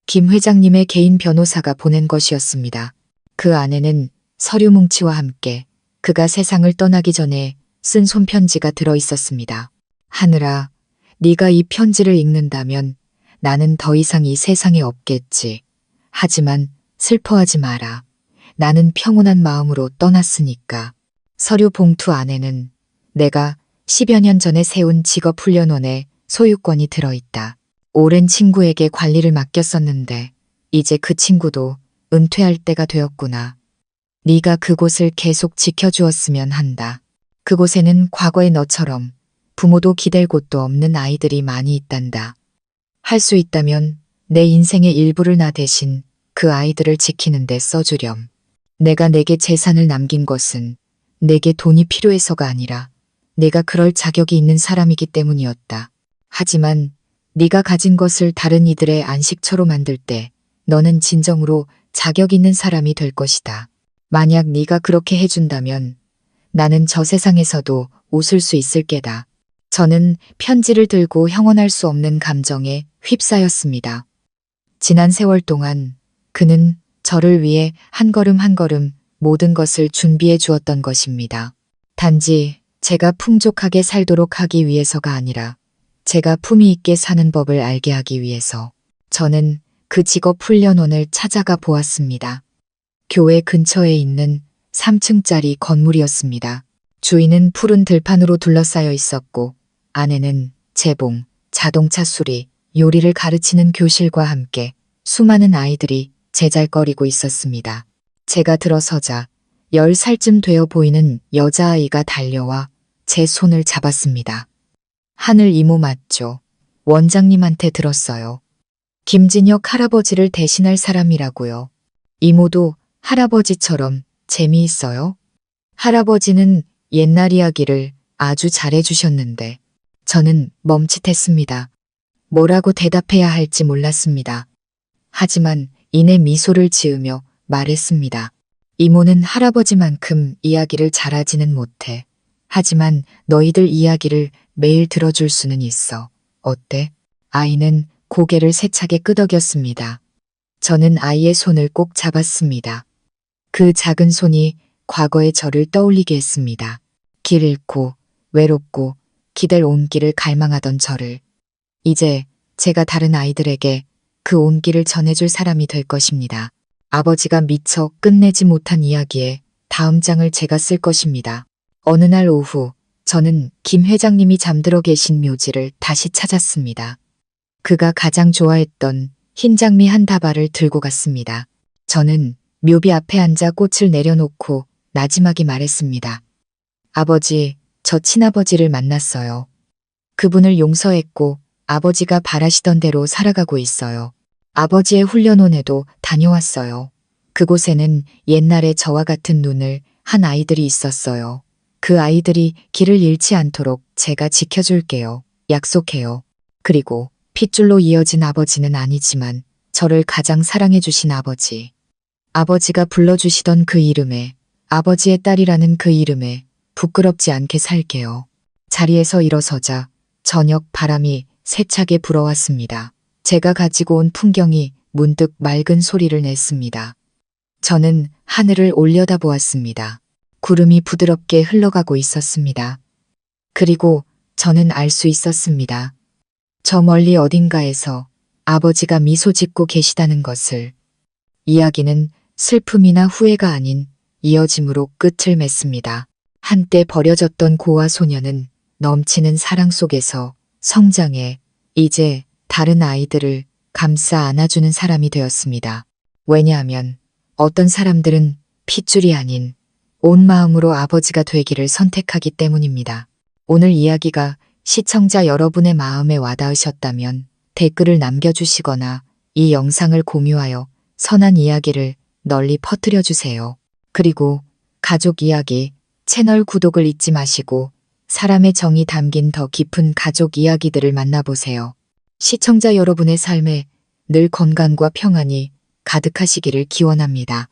김 회장님의 개인 변호사가 보낸 것이었습니다. 그 안에는 서류 뭉치와 함께 그가 세상을 떠나기 전에 쓴 손편지가 들어 있었습니다. 하늘아, 네가 이 편지를 읽는다면 나는 더 이상 이 세상에 없겠지. 하지만 슬퍼하지 마라. 나는 평온한 마음으로 떠났으니까. 서류 봉투 안에는 내가 10여 년 전에 세운 직업훈련원의 소유권이 들어있다. 오랜 친구에게 관리를 맡겼었는데 이제 그 친구도 은퇴할 때가 되었구나. 네가 그곳을 계속 지켜주었으면 한다. 그곳에는 과거의 너처럼 부모도 기댈 곳도 없는 아이들이 많이 있단다. 할 수 있다면 내 인생의 일부를 나 대신 그 아이들을 지키는 데 써주렴. 내가 내게 재산을 남긴 것은 내게 돈이 필요해서가 아니라 내가 그럴 자격이 있는 사람이기 때문이었다. 하지만 네가 가진 것을 다른 이들의 안식처로 만들 때 너는 진정으로 자격 있는 사람이 될 것이다. 만약 네가 그렇게 해준다면 나는 저 세상에서도 웃을 수 있을 게다. 저는 편지를 들고 형언할 수 없는 감정에 휩싸였습니다. 지난 세월 동안 그는 저를 위해 한 걸음 한 걸음 모든 것을 준비해 주었던 것입니다. 단지 제가 풍족하게 살도록 하기 위해서가 아니라 제가 품위 있게 사는 법을 알게 하기 위해서 저는 그 직업훈련원을 찾아가 보았습니다. 교회 근처에 있는 3층짜리 건물이었습니다. 주위는 푸른 들판으로 둘러싸여 있었고 안에는 재봉, 자동차 수리, 요리를 가르치는 교실과 함께 수많은 아이들이 제잘거리고 있었습니다. 제가 들어서자 10살쯤 되어 보이는 여자아이가 달려와 제 손을 잡았습니다. 하늘 이모 맞죠? 원장님한테 들었어요. 김진혁 할아버지를 대신할 사람이라고요. 이모도 할아버지처럼 재미있어요? 할아버지는 옛날 이야기를 아주 잘해주셨는데 저는 멈칫했습니다. 뭐라고 대답해야 할지 몰랐습니다. 하지만 이내 미소를 지으며 말했습니다. 이모는 할아버지만큼 이야기를 잘하지는 못해. 하지만 너희들 이야기를 매일 들어줄 수는 있어. 어때? 아이는 고개를 세차게 끄덕였습니다. 저는 아이의 손을 꼭 잡았습니다. 그 작은 손이 과거의 저를 떠올리게 했습니다. 길 잃고 외롭고 기댈 온기를 갈망하던 저를. 이제 제가 다른 아이들에게 그 온기를 전해줄 사람이 될 것입니다. 아버지가 미처 끝내지 못한 이야기에 다음 장을 제가 쓸 것입니다. 어느 날 오후 저는 김 회장님이 잠들어 계신 묘지를 다시 찾았습니다. 그가 가장 좋아했던 흰 장미 한 다발을 들고 갔습니다. 저는 묘비 앞에 앉아 꽃을 내려놓고 나지막이 말했습니다. 아버지, 저 친아버지를 만났어요. 그분을 용서했고 아버지가 바라시던 대로 살아가고 있어요. 아버지의 훈련원에도 다녀왔어요. 그곳에는 옛날에 저와 같은 눈을 한 아이들이 있었어요. 그 아이들이 길을 잃지 않도록 제가 지켜줄게요. 약속해요. 그리고 핏줄로 이어진 아버지는 아니지만 저를 가장 사랑해주신 아버지. 아버지가 불러주시던 그 이름에, 아버지의 딸이라는 그 이름에 부끄럽지 않게 살게요. 자리에서 일어서자 저녁 바람이 세차게 불어왔습니다. 제가 가지고 온 풍경이 문득 맑은 소리를 냈습니다. 저는 하늘을 올려다보았습니다. 구름이 부드럽게 흘러가고 있었습니다. 그리고 저는 알 수 있었습니다. 저 멀리 어딘가에서 아버지가 미소 짓고 계시다는 것을. 이야기는 슬픔이나 후회가 아닌 이어짐으로 끝을 맺습니다. 한때 버려졌던 고아 소녀는 넘치는 사랑 속에서 성장해 이제 다른 아이들을 감싸 안아주는 사람이 되었습니다. 왜냐하면 어떤 사람들은 핏줄이 아닌 온 마음으로 아버지가 되기를 선택하기 때문입니다. 오늘 이야기가 시청자 여러분의 마음에 와닿으셨다면 댓글을 남겨주시거나 이 영상을 공유하여 선한 이야기를 널리 퍼뜨려 주세요. 그리고 가족 이야기 채널 구독을 잊지 마시고 사람의 정이 담긴 더 깊은 가족 이야기들을 만나보세요. 시청자 여러분의 삶에 늘 건강과 평안이 가득하시기를 기원합니다.